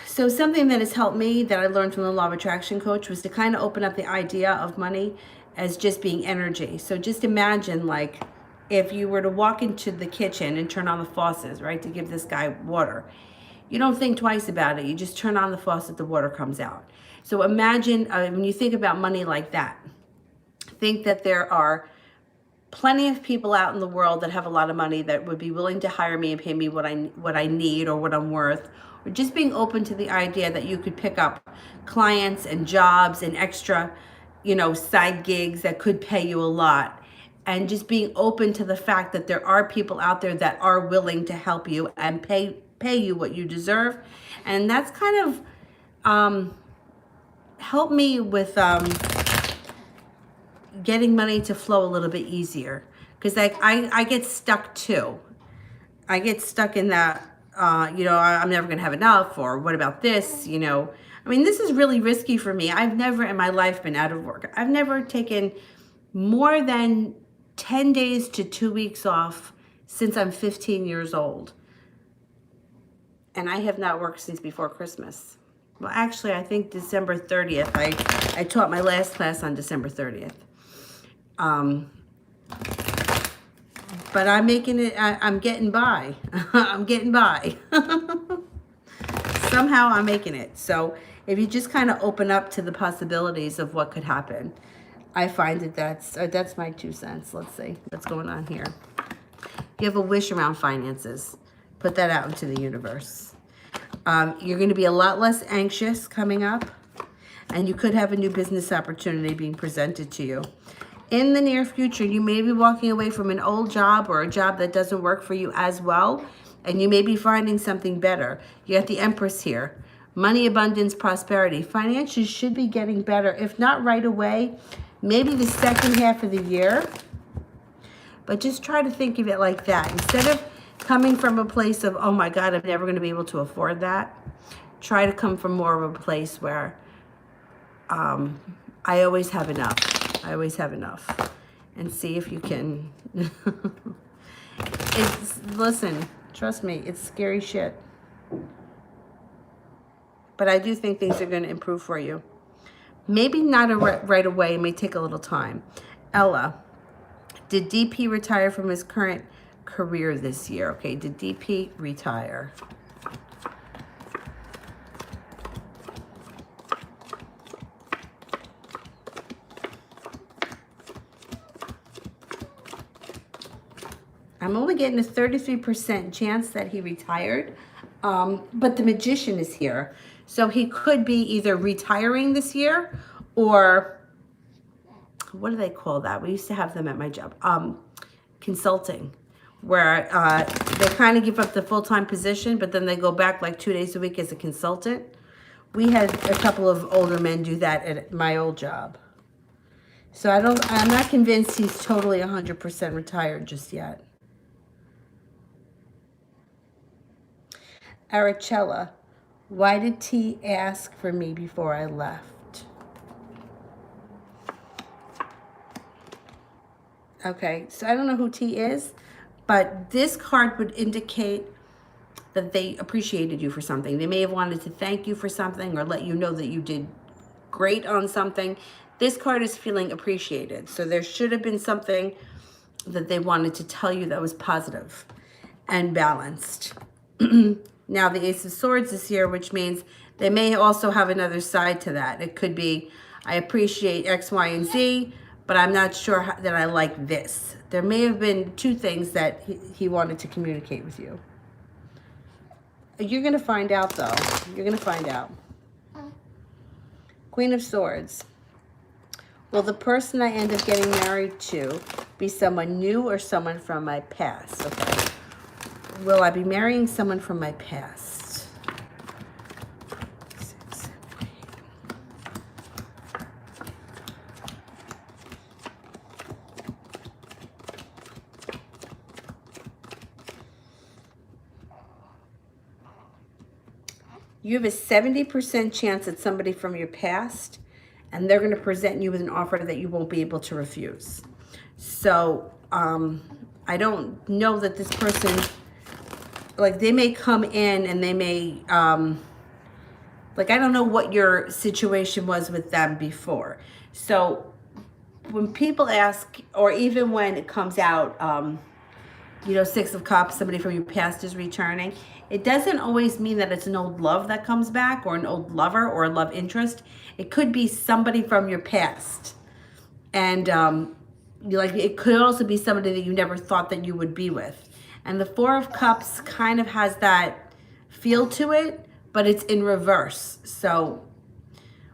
So something that has helped me that I learned from the Law of Attraction coach was to kind of open up the idea of money as just being energy. So just imagine, like, if you were to walk into the kitchen and turn on the faucets, right, to give this guy water. You don't think twice about it. You just turn on the faucet, the water comes out. So imagine when you think about money like that, think that there are plenty of people out in the world that have a lot of money that would be willing to hire me and pay me what I need or what I'm worth, or just being open to the idea that you could pick up clients and jobs and extra, side gigs that could pay you a lot. And just being open to the fact that there are people out there that are willing to help you and pay you what you deserve. And that's kind of helped me with getting money to flow a little bit easier. Because I get stuck too. I get stuck in that, I'm never going to have enough, or what about this, I mean, this is really risky for me. I've never in my life been out of work. I've never taken more than 10 days to 2 weeks off since I'm 15 years old. And I have not worked since before Christmas. Well, actually, I think December 30th. I taught my last class on December 30th. But I'm making it, I'm getting by. I'm getting by. Somehow I'm making it. So if you just kind of open up to the possibilities of what could happen, I find that that's my 2 cents. Let's see what's going on here. You have a wish around finances. Put that out into the universe. You're going to be a lot less anxious coming up, and you could have a new business opportunity being presented to you. In the near future, you may be walking away from an old job or a job that doesn't work for you as well, and you may be finding something better. You got the Empress here. Money, abundance, prosperity. Finances should be getting better, if not right away, maybe the second half of the year. But just try to think of it like that. Instead of coming from a place of, oh my God, I'm never going to be able to afford that, try to come from more of a place where I always have enough. I always have enough. And see if you can. Listen, trust me, it's scary shit. But I do think things are going to improve for you. Maybe not right away. It may take a little time. Ella, did DP retire from his current career this year? Okay, did DP retire? I'm only getting a 33% chance that he retired, but the Magician is here. So he could be either retiring this year, or what do they call that? We used to have them at my job. Consulting, where they kind of give up the full-time position, but then they go back like 2 days a week as a consultant. We had a couple of older men do that at my old job. So I'm not convinced he's totally 100% retired just yet. Arachella, why did T ask for me before I left? Okay, so I don't know who T is, but this card would indicate that they appreciated you for something. They may have wanted to thank you for something or let you know that you did great on something. This card is feeling appreciated. So there should have been something that they wanted to tell you that was positive and balanced. Now the Ace of Swords is here, which means they may also have another side to that. It could be, I appreciate X, Y, and Z, but I'm not sure that I like this. There may have been 2 things that he wanted to communicate with you. You're going to find out, though. You're going to find out. Queen of Swords. Will the person I end up getting married to be someone new or someone from my past? Okay. Will I be marrying someone from my past? 6, 7, 8. You have a 70% chance at somebody from your past, and they're going to present you with an offer that you won't be able to refuse. So I don't know that this person, like, they may come in and they may, like, I don't know what your situation was with them before. So when people ask, or even when it comes out, you know, Six of Cups, somebody from your past is returning, it doesn't always mean that it's an old love that comes back, or an old lover, or a love interest. It could be somebody from your past. And like, it could also be somebody that you never thought that you would be with. And the Four of Cups kind of has that feel to it, but it's in reverse. So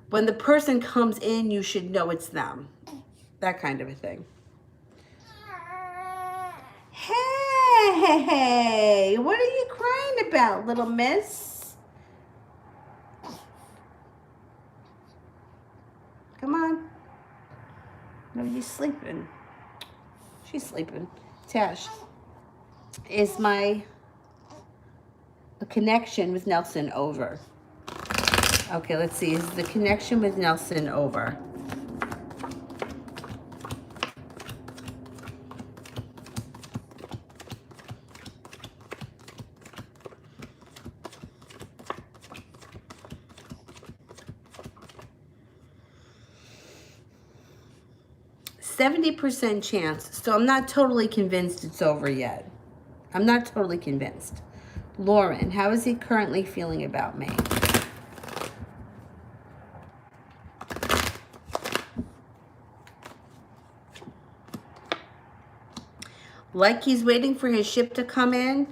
when the person comes in, you should know it's them. That kind of a thing. Hey, what are you crying about, little miss? Come on. No, you sleeping. She's sleeping. Tash, is my connection with Nelson over? Okay, let's see. Is the connection with Nelson over? 70% chance. So I'm not totally convinced it's over yet. I'm not totally convinced. Lauren, how is he currently feeling about me? Like he's waiting for his ship to come in,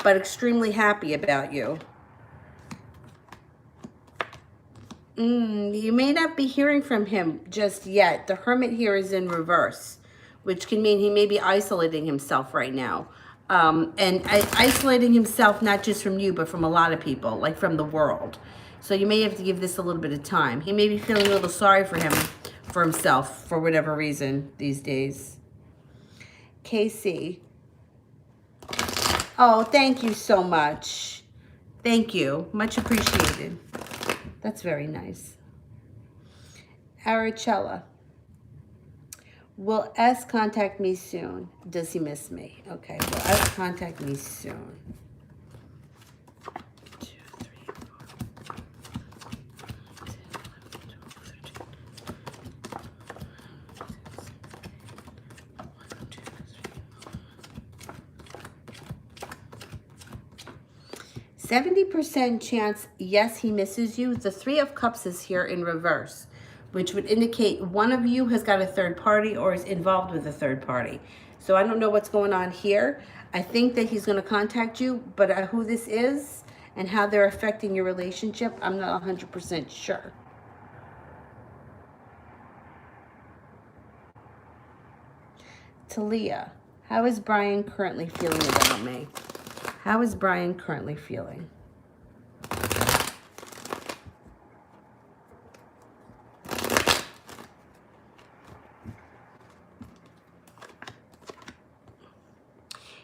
but extremely happy about you. You may not be hearing from him just yet. The Hermit here is in reverse, which can mean he may be isolating himself right now. And isolating himself not just from you, but from a lot of people, like from the world. So you may have to give this a little bit of time. He may be feeling a little sorry for himself, for whatever reason these days. Casey. Oh, thank you so much. Thank you. Much appreciated. That's very nice. Arachella. Will S contact me soon? Does he miss me? Okay, will S contact me soon? 2, 3, 4, 70% chance, yes, he misses you. The Three of Cups is here in reverse, which would indicate one of you has got a third party or is involved with a third party. So I don't know what's going on here. I think that he's going to contact you, but who this is and how they're affecting your relationship, I'm not 100% sure. Talia, how is Brian currently feeling about me? How is Brian currently feeling?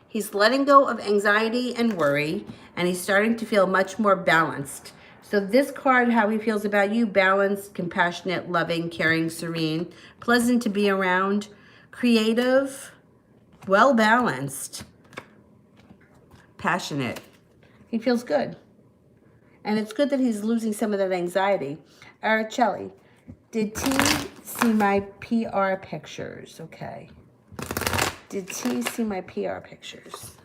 He's letting go of anxiety and worry, and he's starting to feel much more balanced. So this card, how he feels about you: balanced, compassionate, loving, caring, serene, pleasant to be around, creative, well-balanced, passionate. He feels good. And it's good that he's losing some of that anxiety. Araceli, did T see my PR pictures? Okay. Did T see my PR pictures?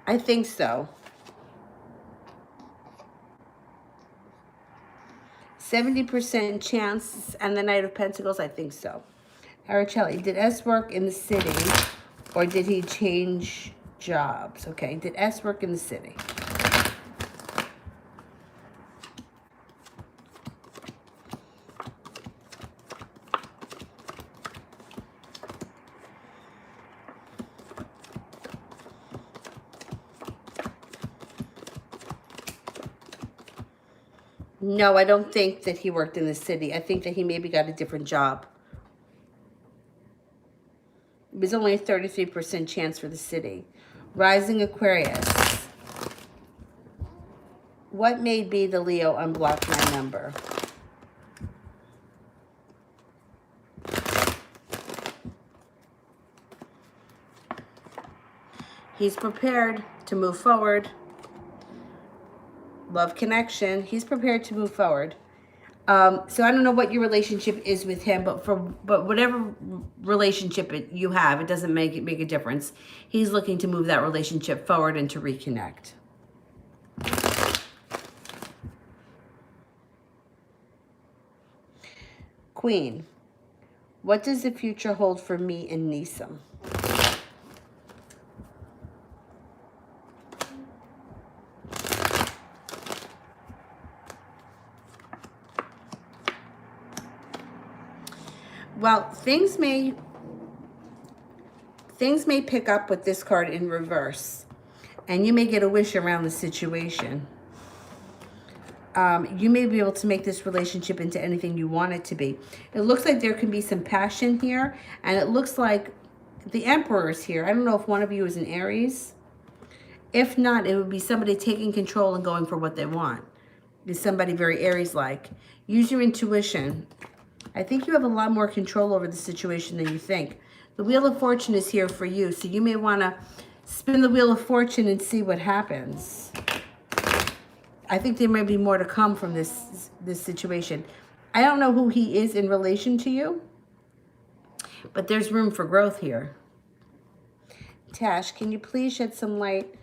I think so. 70% chance, and the Knight of Pentacles, I think so. Araceli, did S work in the city, or did he change jobs? Okay, did S work in the city? No, I don't think that he worked in the city. I think that he maybe got a different job. It was only a 33% chance for the city. Rising Aquarius. What made me, the Leo, unblock my number? He's prepared to move forward. Love connection. He's prepared to move forward. So I don't know what your relationship is with him, but whatever relationship you have, it doesn't make a difference. He's looking to move that relationship forward and to reconnect. Queen, what does the future hold for me and Nisam? Well, things may pick up with this card in reverse, and you may get a wish around the situation. You may be able to make this relationship into anything you want it to be. It looks like there can be some passion here, and it looks like the Emperor is here. I don't know if one of you is an Aries. If not, it would be somebody taking control and going for what they want. It's somebody very Aries-like. Use your intuition. I think you have a lot more control over the situation than you think. The Wheel of Fortune is here for you, so you may want to spin the Wheel of Fortune and see what happens. I think there may be more to come from this situation. I don't know who he is in relation to you, but there's room for growth here. Tash, can you please shed some light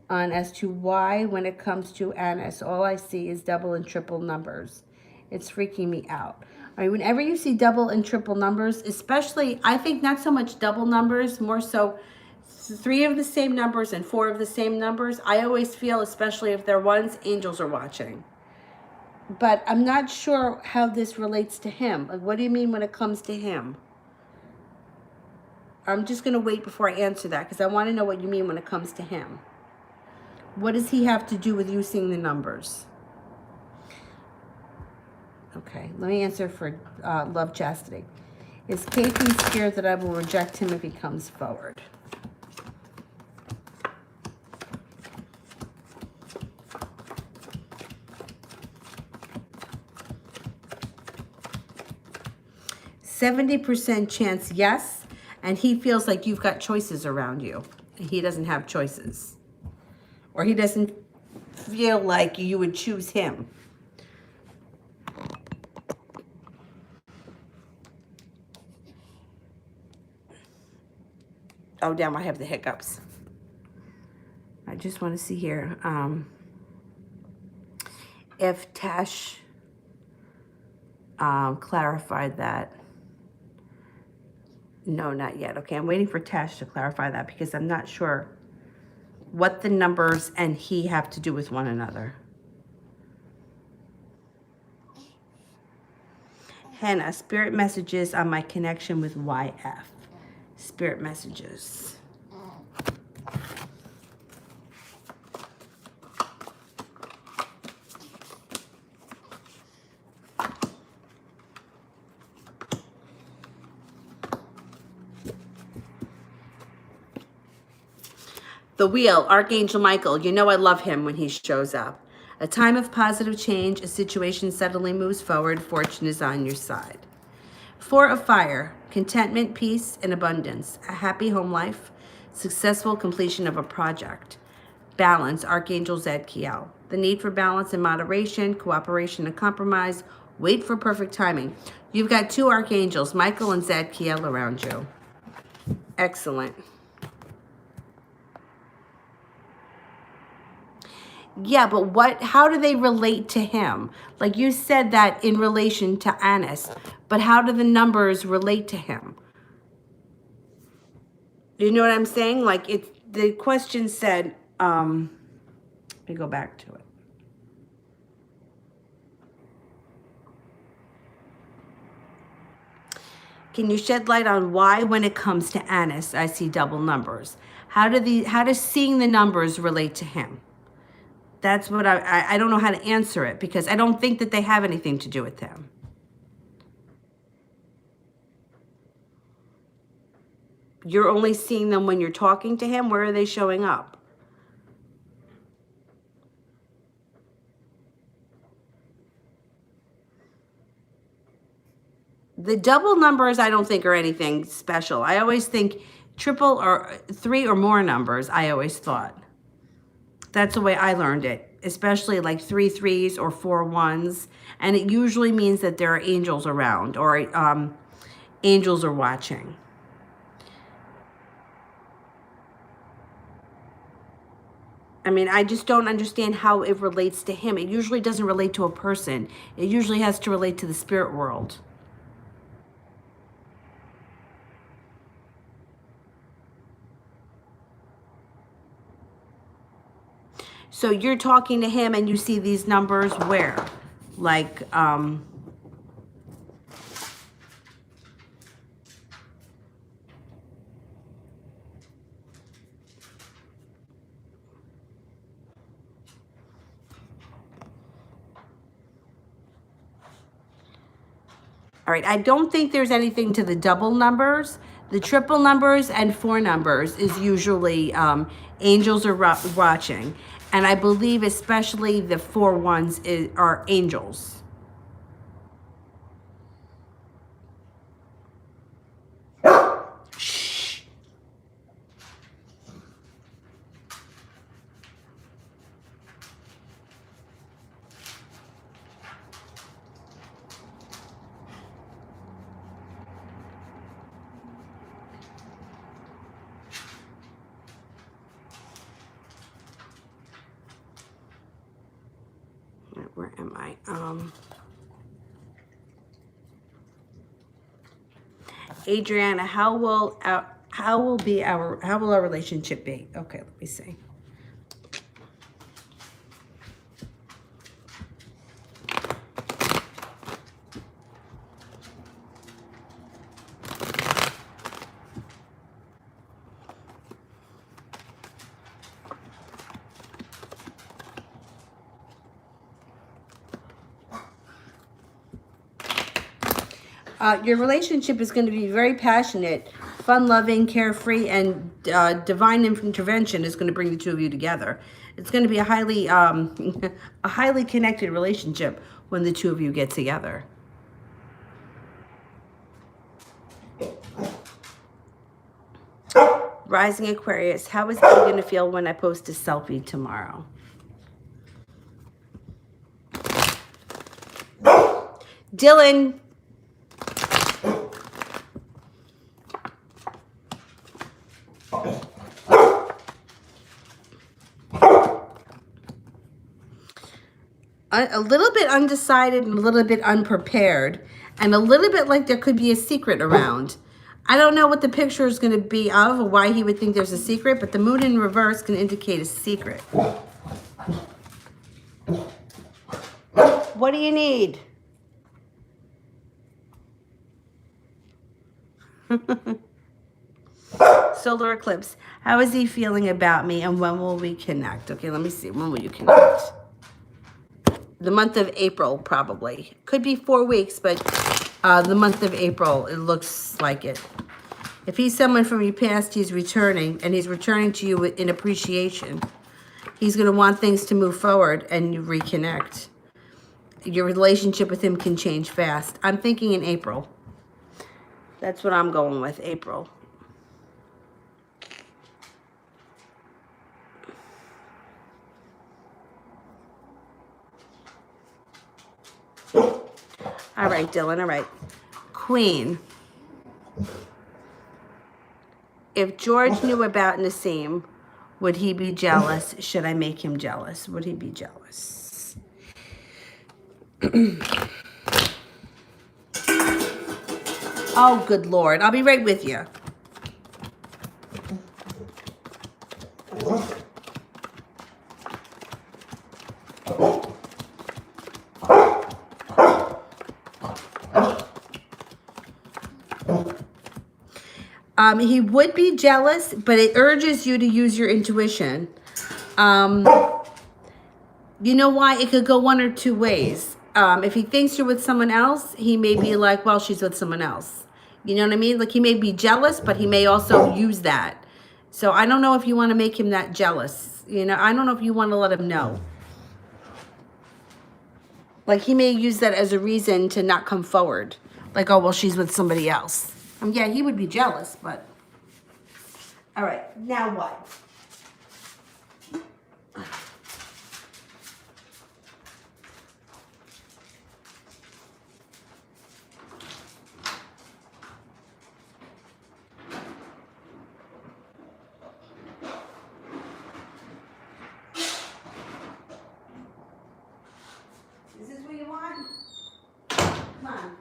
on as to why, when it comes to Anis, all I see is double and triple numbers? It's freaking me out. All right, whenever you see double and triple numbers, especially, I think not so much double numbers, more so 3 of the same numbers and 4 of the same numbers, I always feel, especially if they're ones, angels are watching. But I'm not sure how this relates to him. Like, what do you mean when it comes to him? I'm just going to wait before I answer that because I want to know what you mean when it comes to him. What does he have to do with you seeing the numbers? Okay, let me answer for Love Chastity. Is KP scared that I will reject him if he comes forward? %70 chance yes, and he feels like you've got choices around you. He doesn't have choices. Or he doesn't feel like you would choose him. Oh, damn, I have the hiccups. I just want to see here. If Tash clarified that. No, not yet. Okay, I'm waiting for Tash to clarify that because I'm not sure what the numbers and he have to do with one another. Hannah, spirit messages on my connection with YF. Spirit messages. The Wheel, Archangel Michael. You know I love him when he shows up. A time of positive change, a situation suddenly moves forward, fortune is on your side. 4 of Fire, contentment, peace, and abundance. A happy home life, successful completion of a project. Balance, Archangel Zadkiel. The need for balance and moderation, cooperation and compromise. Wait for perfect timing. You've got 2 archangels, Michael and Zadkiel, around you. Excellent. Yeah, but how do they relate to him? Like you said that in relation to Anis, but how do the numbers relate to him? You know what I'm saying? Like the question said, let me go back to it. Can you shed light on why when it comes to Anis, I see double numbers? How does seeing the numbers relate to him? That's what I don't know how to answer it, because I don't think that they have anything to do with him. You're only seeing them when you're talking to him. Where are they showing up? The double numbers I don't think are anything special. I always think triple or 3 or more numbers, I always thought. That's the way I learned it, especially like 3 3s or 4 1s. And it usually means that there are angels around, or angels are watching. I mean, I just don't understand how it relates to him. It usually doesn't relate to a person. It usually has to relate to the spirit world. So you're talking to him and you see these numbers where? Like, all right, I don't think there's anything to the double numbers. The triple numbers and 4 numbers is usually angels are watching. And I believe especially the 4 1s are angels. Shh. Where am I? Adriana, how will our relationship be? Okay, let me see. Your relationship is going to be very passionate, fun-loving, carefree, and divine intervention is going to bring the two of you together. It's going to be a highly, a highly connected relationship when the two of you get together. Rising Aquarius, how is he going to feel when I post a selfie tomorrow? Dylan. A little bit undecided and a little bit unprepared, and a little bit like there could be a secret around. I don't know what the picture is going to be of, or why he would think there's a secret, but the moon in reverse can indicate a secret. What do you need? Solar eclipse. How is he feeling about me, and when will we connect? Okay, let me see. When will you connect? The month of April, probably. Could be 4 weeks, but the month of April, it looks like it. If he's someone from your past, he's returning, and he's returning to you in appreciation. He's going to want things to move forward, and you reconnect. Your relationship with him can change fast. I'm thinking in April. That's what I'm going with, April. All right, Dylan, all right. Queen. If George knew about Nassim, would he be jealous? Should I make him jealous? Would he be jealous? Oh, good Lord. I'll be right with you. He would be jealous, but it urges you to use your intuition. You know why? It could go one or two ways. If he thinks you're with someone else, he may be like, well, she's with someone else. You know what I mean? Like, he may be jealous, but he may also use that. So I don't know if you want to make him that jealous. You know, I don't know if you want to let him know. Like, he may use that as a reason to not come forward. Like, oh, well, she's with somebody else. Yeah, he would be jealous, but... All right, now what? Is this what you want? Come on.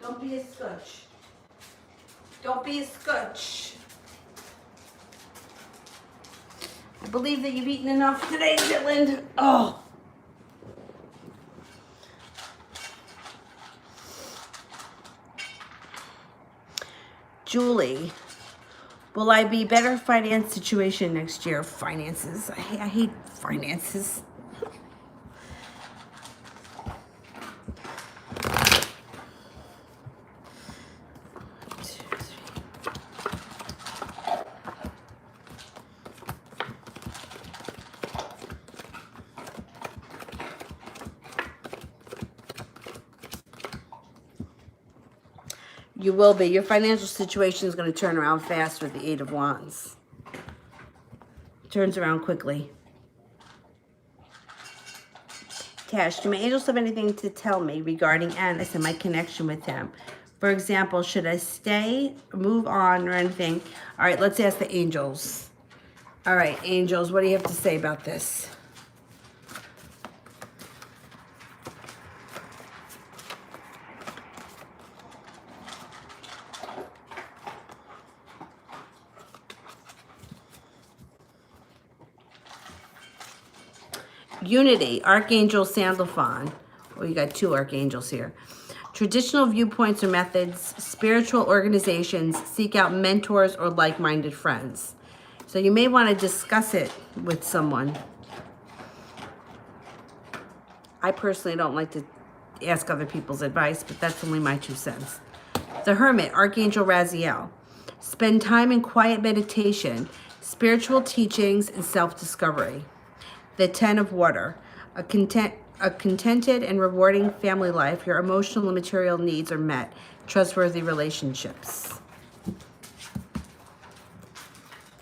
Don't be a scotch. Don't be a scotch. I believe that you've eaten enough today, Dylan. Oh. Julie, will I be better finance situation next year? Finances. I hate finances. You will be. Your financial situation is going to turn around fast with the Eight of Wands. Turns around quickly. Tash, do my angels have anything to tell me regarding Anis and my connection with him? For example, should I stay, move on, or anything? All right, let's ask the angels. All right, angels, what do you have to say about this? Unity, Archangel Sandalphon. Oh, you got two archangels here. Traditional viewpoints or methods, spiritual organizations, seek out mentors or like-minded friends. So you may want to discuss it with someone. I personally don't like to ask other people's advice, but that's only my 2 cents. The Hermit, Archangel Raziel. Spend time in quiet meditation, spiritual teachings, and self-discovery. The Ten of Water, a contented and rewarding family life. Your emotional and material needs are met. Trustworthy relationships.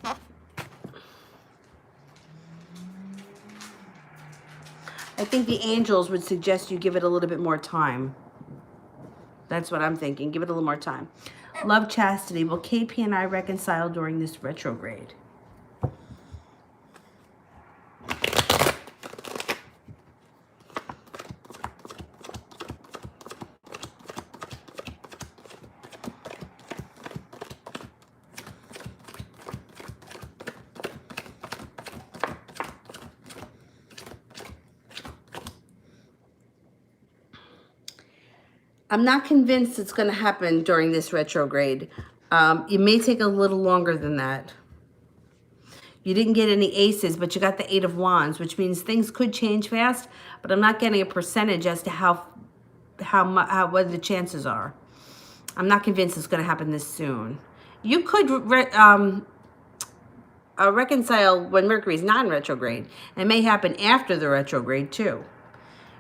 I think the angels would suggest you give it a little bit more time. That's what I'm thinking. Give it a little more time. Love, chastity. Will KP and I reconcile during this retrograde? I'm not convinced it's going to happen during this retrograde. It may take a little longer than that. You didn't get any aces, but you got the Eight of Wands, which means things could change fast, but I'm not getting a percentage as to what the chances are. I'm not convinced it's going to happen this soon. You could reconcile when Mercury's not in retrograde. It may happen after the retrograde too.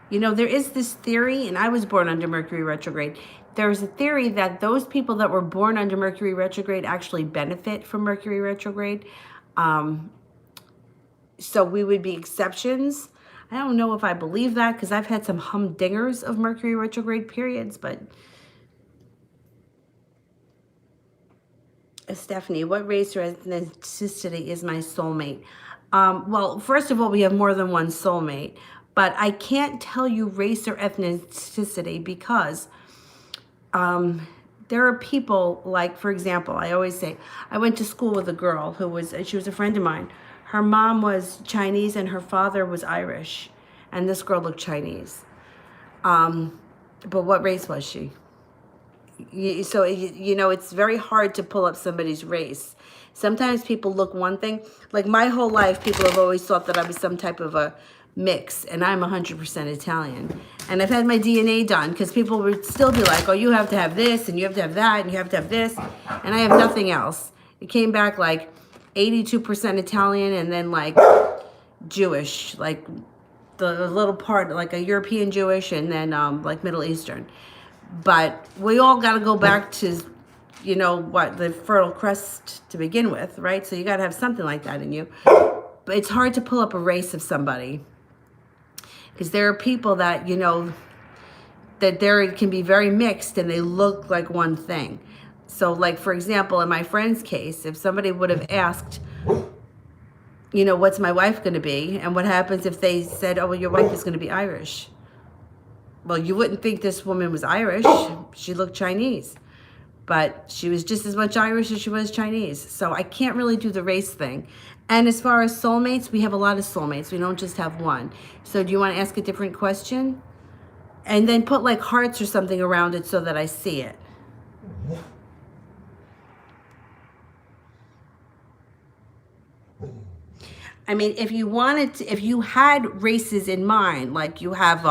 You know, there is this theory, and I was born under Mercury retrograde. There's a theory that those people that were born under Mercury retrograde actually benefit from Mercury retrograde. So we would be exceptions. I don't know if I believe that because I've had some humdingers of Mercury retrograde periods, but... Stephanie, what race or ethnicity is my soulmate? Well, first of all, we have more than one soulmate. But I can't tell you race or ethnicity because there are people like, for example, I always say, I went to school with a girl she was a friend of mine. Her mom was Chinese and her father was Irish. And this girl looked Chinese. But what race was she? So you know, it's very hard to pull up somebody's race. Sometimes people look one thing. Like my whole life, people have always thought that I was some type of a mix, and I'm 100% Italian. And I've had my DNA done because people would still be like, "Oh, you have to have this, and you have to have that, and you have to have this," and I have nothing else. It came back like 82% Italian, and then like Jewish, like the little part, like a European Jewish, and then like Middle Eastern. But we all got to go back to, you know, what, the Fertile Crust to begin with, right? So you got to have something like that in you. But it's hard to pull up a race of somebody because there are people that, you know, that there can be very mixed and they look like one thing. So like, for example, in my friend's case, if somebody would have asked, you know, what's my wife going to be? And what happens if they said, oh, well, your wife is going to be Irish? Well, you wouldn't think this woman was Irish. She looked Chinese. But she was just as much Irish as she was Chinese. So I can't really do the race thing. And as far as soulmates, we have a lot of soulmates. We don't just have one. So do you want to ask a different question? And then put like hearts or something around it so that I see it. I mean, if you wanted to, if you had races in mind, like you have,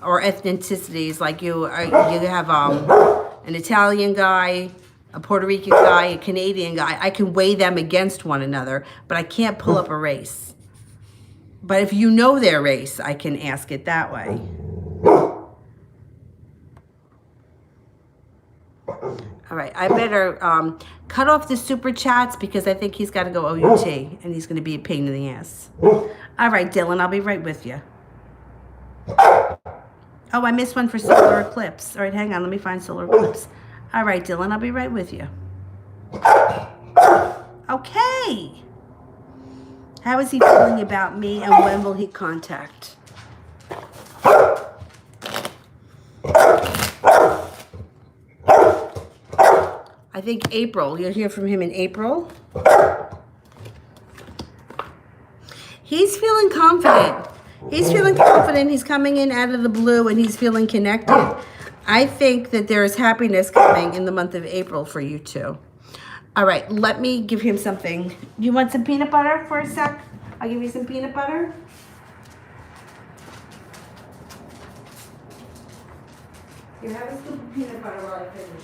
or ethnicities, like you have an Italian guy, a Puerto Rican guy, a Canadian guy, I can weigh them against one another, but I can't pull up a race. But if you know their race, I can ask it that way. All right, I better cut off the super chats because I think he's got to go OUT and he's going to be a pain in the ass. All right, Dylan, I'll be right with you. Oh, I missed one for solar eclipse. All right, hang on. Let me find solar eclipse. All right, Dylan, I'll be right with you. Okay. How is he feeling about me and when will he contact? I think April. You'll hear from him in April. He's feeling confident. He's feeling confident. He's coming in out of the blue and he's feeling connected. I think that there is happiness coming in the month of April for you too. All right, let me give him something. You want some peanut butter for a sec? I'll give you some peanut butter. Here, have a scoop of peanut butter while I finish.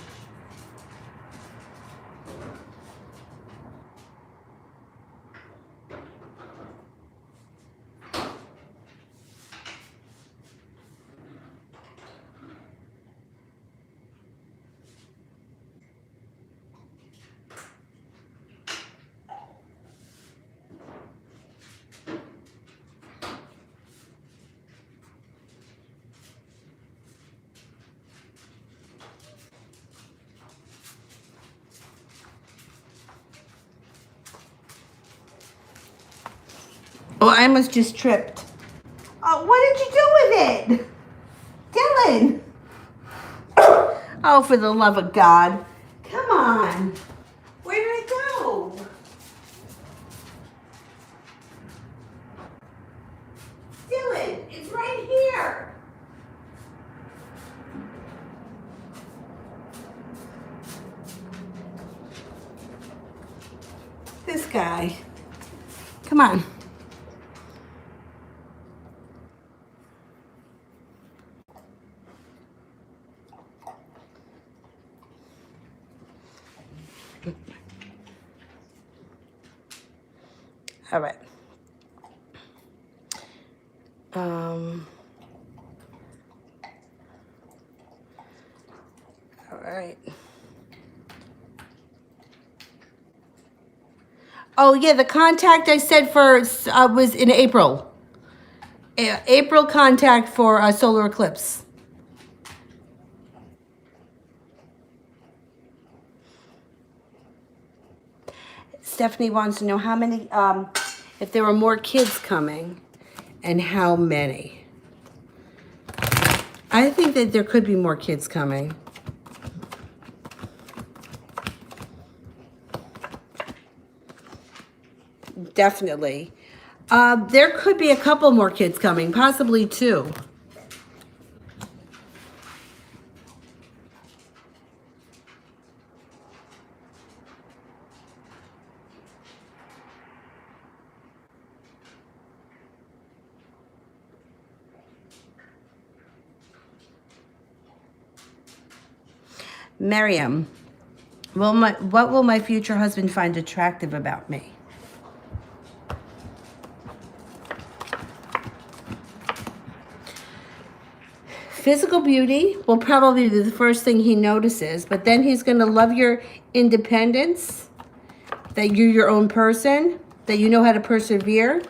Oh, I almost just tripped. Oh, what did you do with it? Dylan! Oh, for the love of God. Come on. Where did it go? Dylan, it's right here. This guy. Come on. All right. All right. Oh, yeah, the contact I said for was in April. April contact for a solar eclipse. Stephanie wants to know how many, if there were more kids coming, and how many. I think that there could be more kids coming. Definitely. There could be a couple more kids coming, possibly two. Miriam, what will my future husband find attractive about me? Physical beauty will probably be the first thing he notices, but then he's going to love your independence, that you're your own person, that you know how to persevere,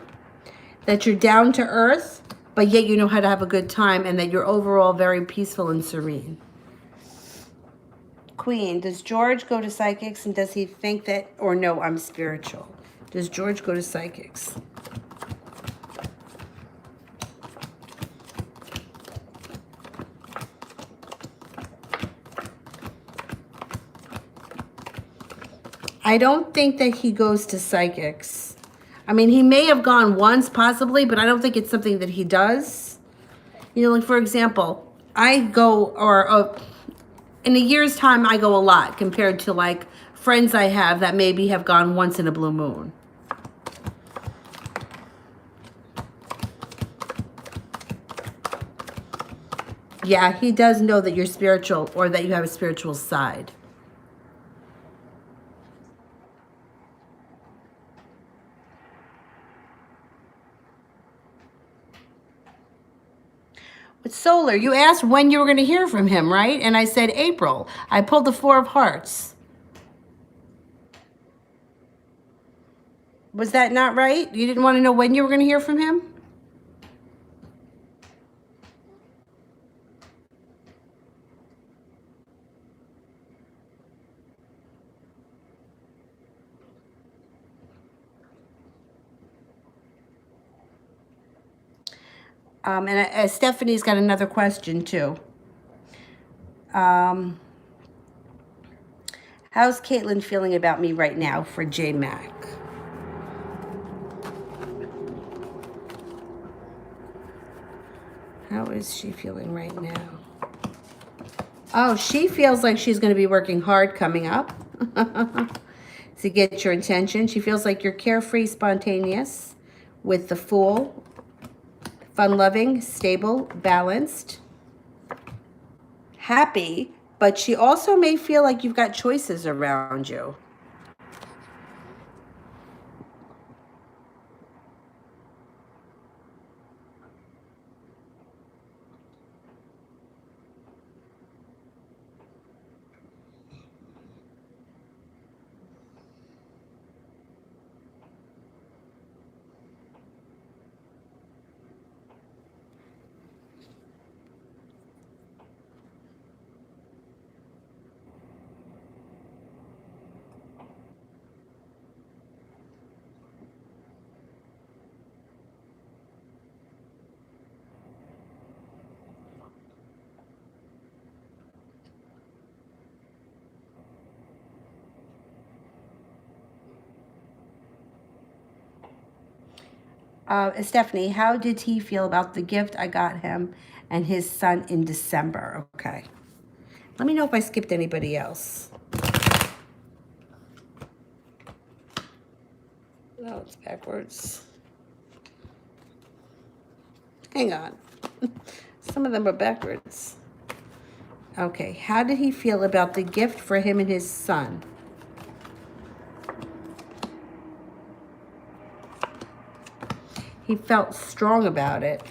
that you're down to earth, but yet you know how to have a good time, and that you're overall very peaceful and serene. Queen, does George go to psychics, and does he think that, or no, I'm spiritual? Does George go to psychics? I don't think that he goes to psychics. I mean, he may have gone once, possibly, but I don't think it's something that he does. You know, like, for example, I go, in a year's time, I go a lot compared to, like, friends I have that maybe have gone once in a blue moon. Yeah, he does know that you're spiritual or that you have a spiritual side. With Solar, you asked when you were going to hear from him, right? And I said April. I pulled the Four of Hearts. Was that not right? You didn't want to know when you were going to hear from him? And Stephanie's got another question too. How's Caitlin feeling about me right now for J Mac? How is she feeling right now? Oh, she feels like she's going to be working hard coming up to get your attention. She feels like you're carefree, spontaneous with the Fool, fun-loving, stable, balanced, happy, but she also may feel like you've got choices around you. Stephanie, how did he feel about the gift I got him and his son in December? Okay. Let me know if I skipped anybody else. Oh, it's backwards. Hang on. Some of them are backwards. Okay. How did he feel about the gift for him and his son? He felt strong about it.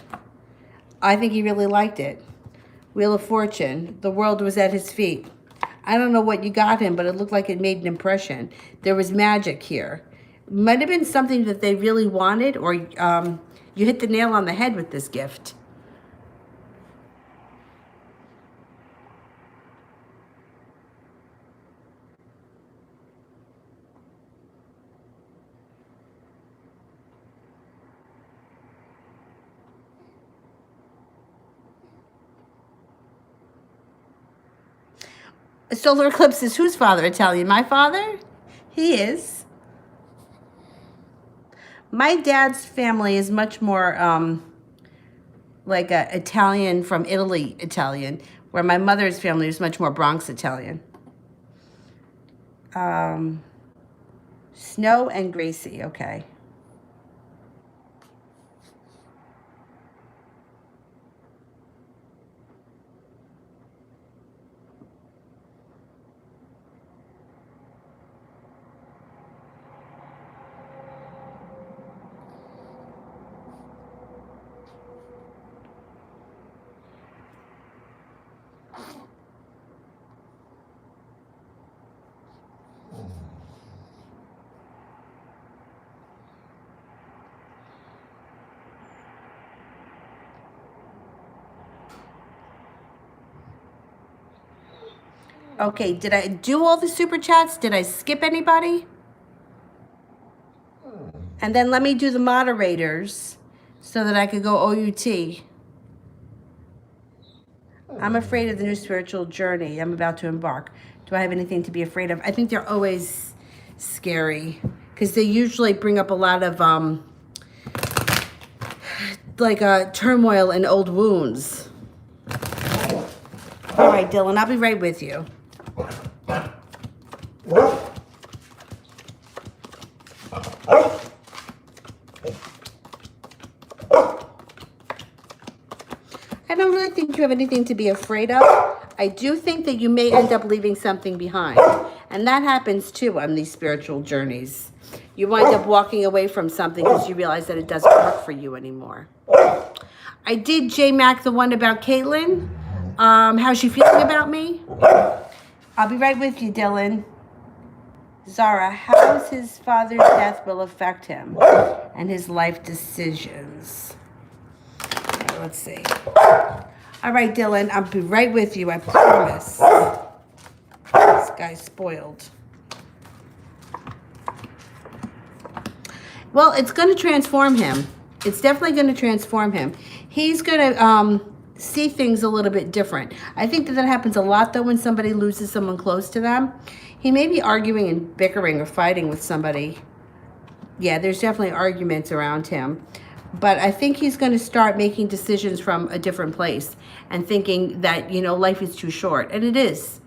I think he really liked it. Wheel of Fortune. The world was at his feet. I don't know what you got him, but it looked like it made an impression. There was magic here. Might have been something that they really wanted, or you hit the nail on the head with this gift. Solar eclipse is whose father, Italian? My father? He is. My dad's family is much more like a Italian from Italy Italian, where my mother's family is much more Bronx Italian. Snow and Gracie, okay. Okay, did I do all the super chats? Did I skip anybody? And then let me do the moderators so that I could go OUT. I'm afraid of the new spiritual journey I'm about to embark. Do I have anything to be afraid of? I think they're always scary because they usually bring up a lot of turmoil and old wounds. All right, Dylan, I'll be right with you. I don't really think you have anything to be afraid of. I do think that you may end up leaving something behind. And that happens too on these spiritual journeys. You wind up walking away from something because you realize that it doesn't work for you anymore. I did J-Mac the one about Caitlin. How's she feeling about me? I'll be right with you, Dylan. Zara, how his father's death will affect him and his life decisions. Right, let's see. All right, Dylan, I'll be right with you, I promise. This guy's spoiled. Well, it's going to transform him. It's definitely going to transform him. He's going to see things a little bit different. I think that happens a lot, though, when somebody loses someone close to them. He may be arguing and bickering or fighting with somebody. Yeah, there's definitely arguments around him. But I think he's going to start making decisions from a different place and thinking that, life is too short. And it is.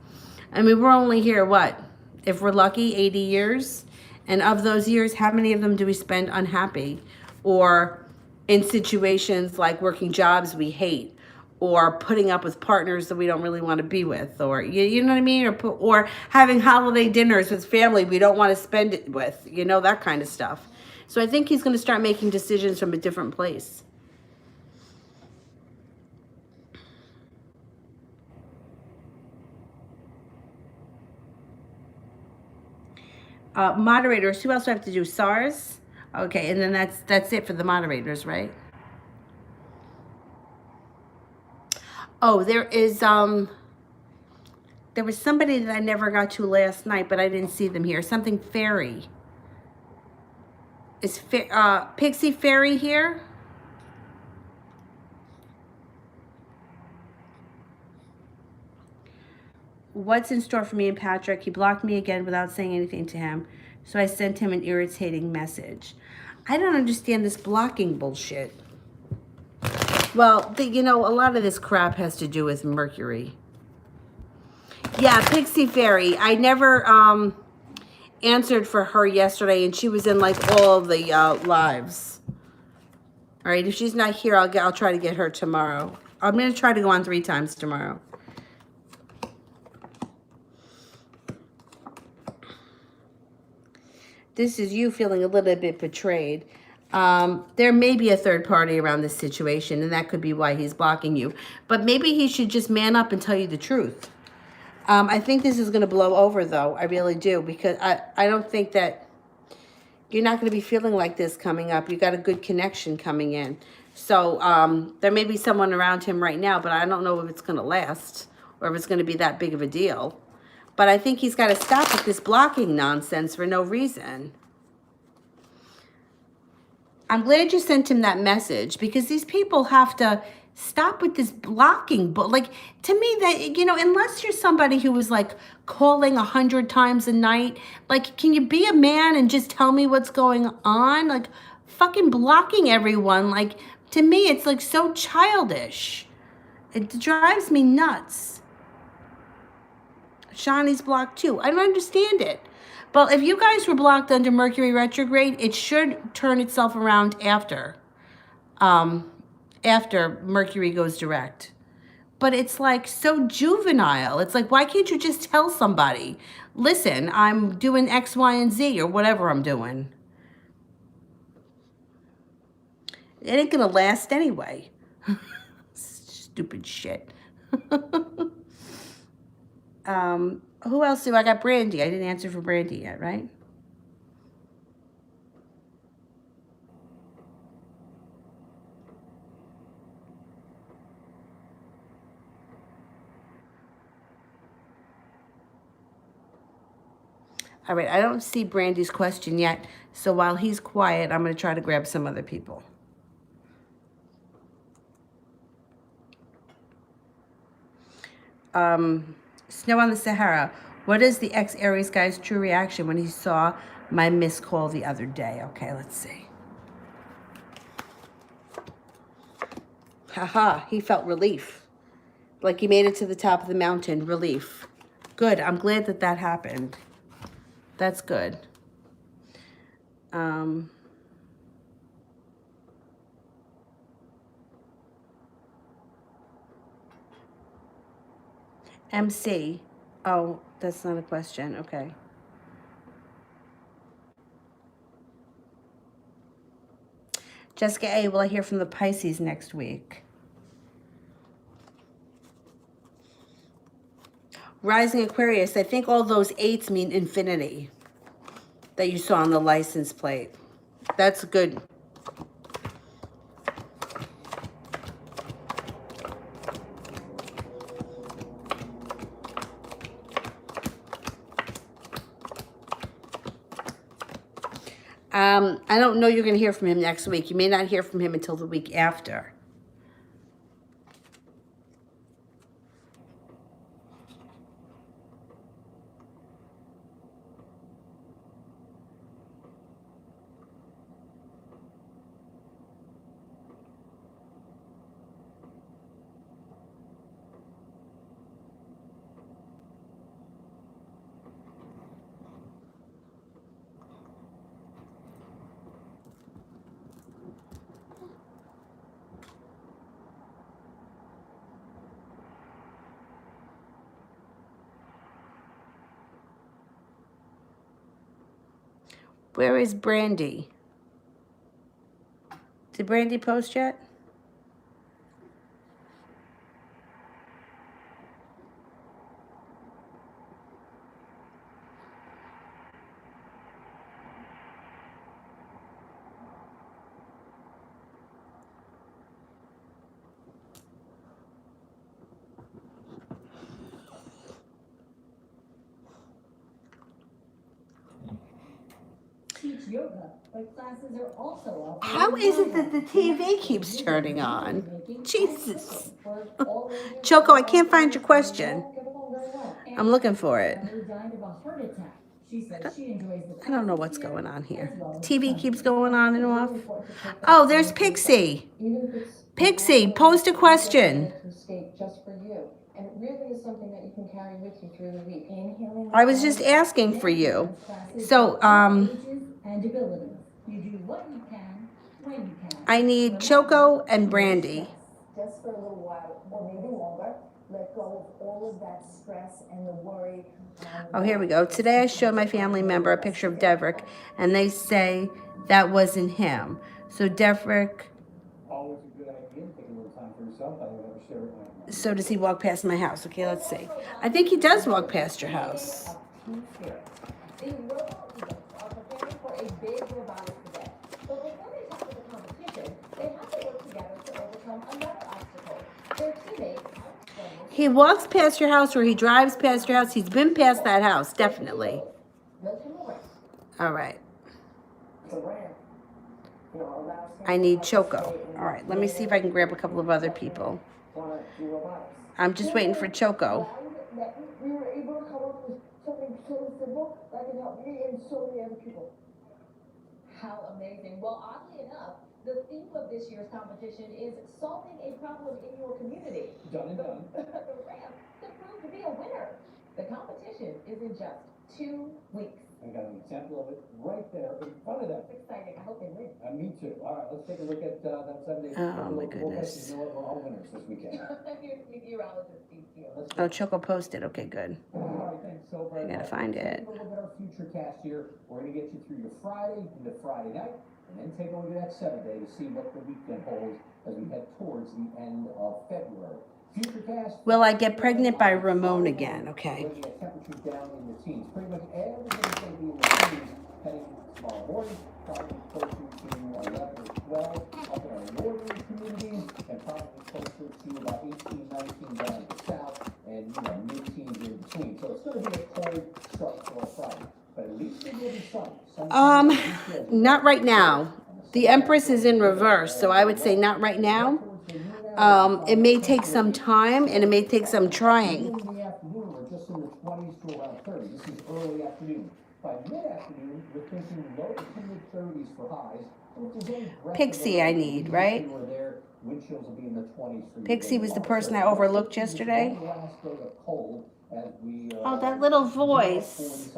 I mean, we're only here, what? If we're lucky, 80 years. And of those years, how many of them do we spend unhappy? Or in situations like working jobs we hate, or putting up with partners that we don't really want to be with, or you know what I mean, or having holiday dinners with family we don't want to spend it with, that kind of stuff. So I think he's going to start making decisions from a different place. Moderators, who else do I have to do? SARS? Okay, and then that's it for the moderators, right? Oh, there was somebody that I never got to last night, but I didn't see them here. Something fairy. Is Pixie Fairy here? What's in store for me and Patrick? He blocked me again without saying anything to him, so I sent him an irritating message. I don't understand this blocking bullshit. Well, a lot of this crap has to do with Mercury. Yeah, Pixie Fairy. I never answered for her yesterday, and she was in all of the lives. All right, if she's not here, I'll try to get her tomorrow. I'm gonna try to go on 3 times tomorrow. This is you feeling a little bit betrayed. There may be a third party around this situation, and that could be why he's blocking you. But maybe he should just man up and tell you the truth. I think this is going to blow over, though. I really do, because I don't think that you're not going to be feeling like this coming up. You got a good connection coming in. So there may be someone around him right now, but I don't know if it's going to last or if it's going to be that big of a deal. But I think he's got to stop with this blocking nonsense for no reason. I'm glad you sent him that message, because these people have to stop with this blocking. But to me, that, unless you're somebody who is calling 100 times a night, can you be a man and just tell me what's going on? Fucking blocking everyone. To me, it's so childish. It drives me nuts. Shawnee's blocked too. I don't understand it. But if you guys were blocked under Mercury retrograde, it should turn itself around after Mercury goes direct. But it's so juvenile. It's why can't you just tell somebody, listen, I'm doing X, Y, and Z, or whatever I'm doing? It ain't gonna last anyway. Stupid shit. Who else do I got? Brandy. I didn't answer for Brandy yet, right? All right, I don't see Brandy's question yet, so while he's quiet, I'm going to try to grab some other people. Snow on the Sahara. What is the ex-Aries guy's true reaction when he saw my missed call the other day? Okay, let's see. Haha, he felt relief. Like he made it to the top of the mountain. Relief. Good. I'm glad that that happened. That's good. MC. Oh, that's not a question. Okay. Jessica A, will I hear from the Pisces next week? Rising Aquarius, I think all those 8s mean infinity that you saw on the license plate. That's good. I don't know you're going to hear from him next week. You may not hear from him until the week after. Where is Brandy? Did Brandy post yet? Yoga, but classes are also up. How is it that the TV keeps turning on? Jesus. Choco, I can't find your question. I'm looking for it. I don't know what's going on here. The TV keeps going on and off. Oh, there's Pixie. Pixie, post a question. And it really is something that you can carry with you through the week. Inhaling. I was just asking for you. So, and abilities. You do what you can, when you can. I need Choco and Brandy. Just for a little while, or maybe longer. Let go of all of that stress and the worry. Oh, here we go. Today I showed my family member a picture of Deverick, and they say that wasn't him. So Deverick. Always a good idea to take a little time for yourself. I would never share it with my So does he walk past my house? Okay, let's see. I think he does walk past your house. The Robo Eagles are preparing for a big robotics event. But before they tackle the competition, they have to work together to overcome another obstacle. Their teammates. He walks past your house or he drives past your house. He's been past that house, definitely. All right. I need Choco. All right, let me see if I can grab a couple of other people. I'm just waiting for Choco. We were able to come up with something so simple that can help me and so many other people. How amazing. Well, oddly enough, the theme of this year's competition is solving a problem in your community. Done and done. The ramp to prove to be a winner. The competition is in just 2 weeks. I got an example of it right there in front of them. It's exciting. I hope they win. Me too. All right, let's take a look at that Sunday. Oh, my goodness. You know what? We're all winners this weekend. You're all with Steve Field. Oh, Choco posted. Okay, good. All right, thanks so very much. I gotta find it. Take a look at our future cast here. We're going to get you through your Friday into Friday night, and then take a look at that Saturday to see what the weekend holds as we head towards the end of February. Future cast. Will I get pregnant by Ramon again? Okay. Looking at temperatures down in the teens. Pretty much everything's going to be in the teens heading tomorrow morning, probably closer to 11 or 12 up in our northern communities, and probably closer to about 18, 19 down in the south, and mid-teens in between. So it's going to be a cold start for Friday, but at least Not right now. The Empress is in reverse, so I would say not right now. It may take some time and it may take some trying. In the afternoon, we're just in the 20s to around 30. This is early afternoon. By mid-afternoon, we're thinking low to mid-30s for highs. Pixie I need, right? Pixie was the person I overlooked yesterday. Oh, that little voice.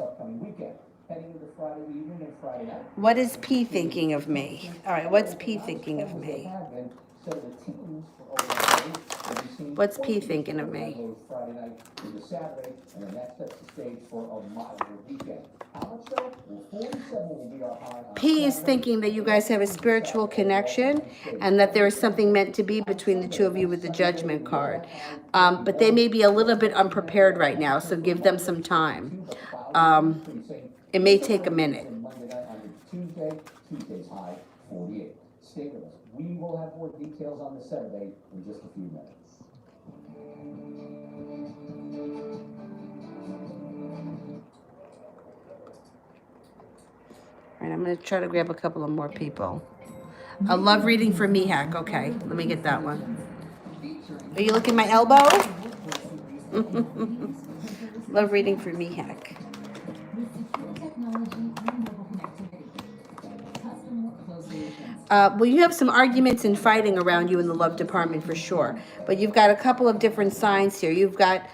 What is P thinking of me? All right, what's P thinking of me? What's P thinking of me? P is thinking that you guys have a spiritual connection and that there is something meant to be between the two of you with the Judgment card. But they may be a little bit unprepared right now, so give them some time. It may take a minute. Tuesday's high, 48. Stay with us. We will have more details on the Saturday in just a few minutes. All right, I'm going to try to grab a couple of more people. A love reading for Mihak. Okay, let me get that one. Are you looking at my elbow? Love reading for Mihak. Well, you have some arguments and fighting around you in the love department for sure. But you've got a couple of different signs here. You've got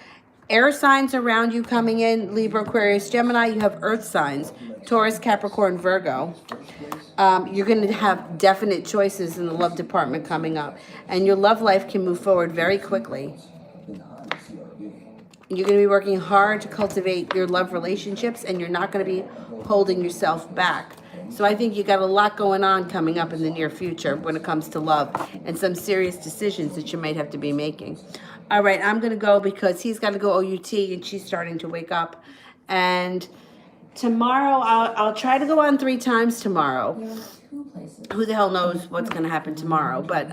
air signs around you coming in, Libra, Aquarius, Gemini. You have earth signs, Taurus, Capricorn, Virgo. You're going to have definite choices in the love department coming up. And your love life can move forward very quickly. You're going to be working hard to cultivate your love relationships, and you're not going to be holding yourself back. So I think you got a lot going on coming up in the near future when it comes to love and some serious decisions that you might have to be making. All right, I'm going to go because he's got to go OUT and she's starting to wake up. And tomorrow, I'll try to go on 3 times tomorrow. Who the hell knows what's going to happen tomorrow, but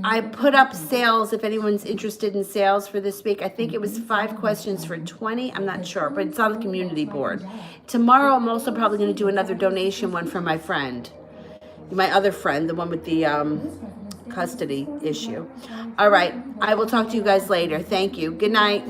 I put up sales if anyone's interested in sales for this week. I think it was 5 questions for 20. I'm not sure, but it's on the community board. Tomorrow, I'm also probably going to do another donation one for my friend, my other friend, the one with the custody issue. All right, I will talk to you guys later. Thank you. Good night.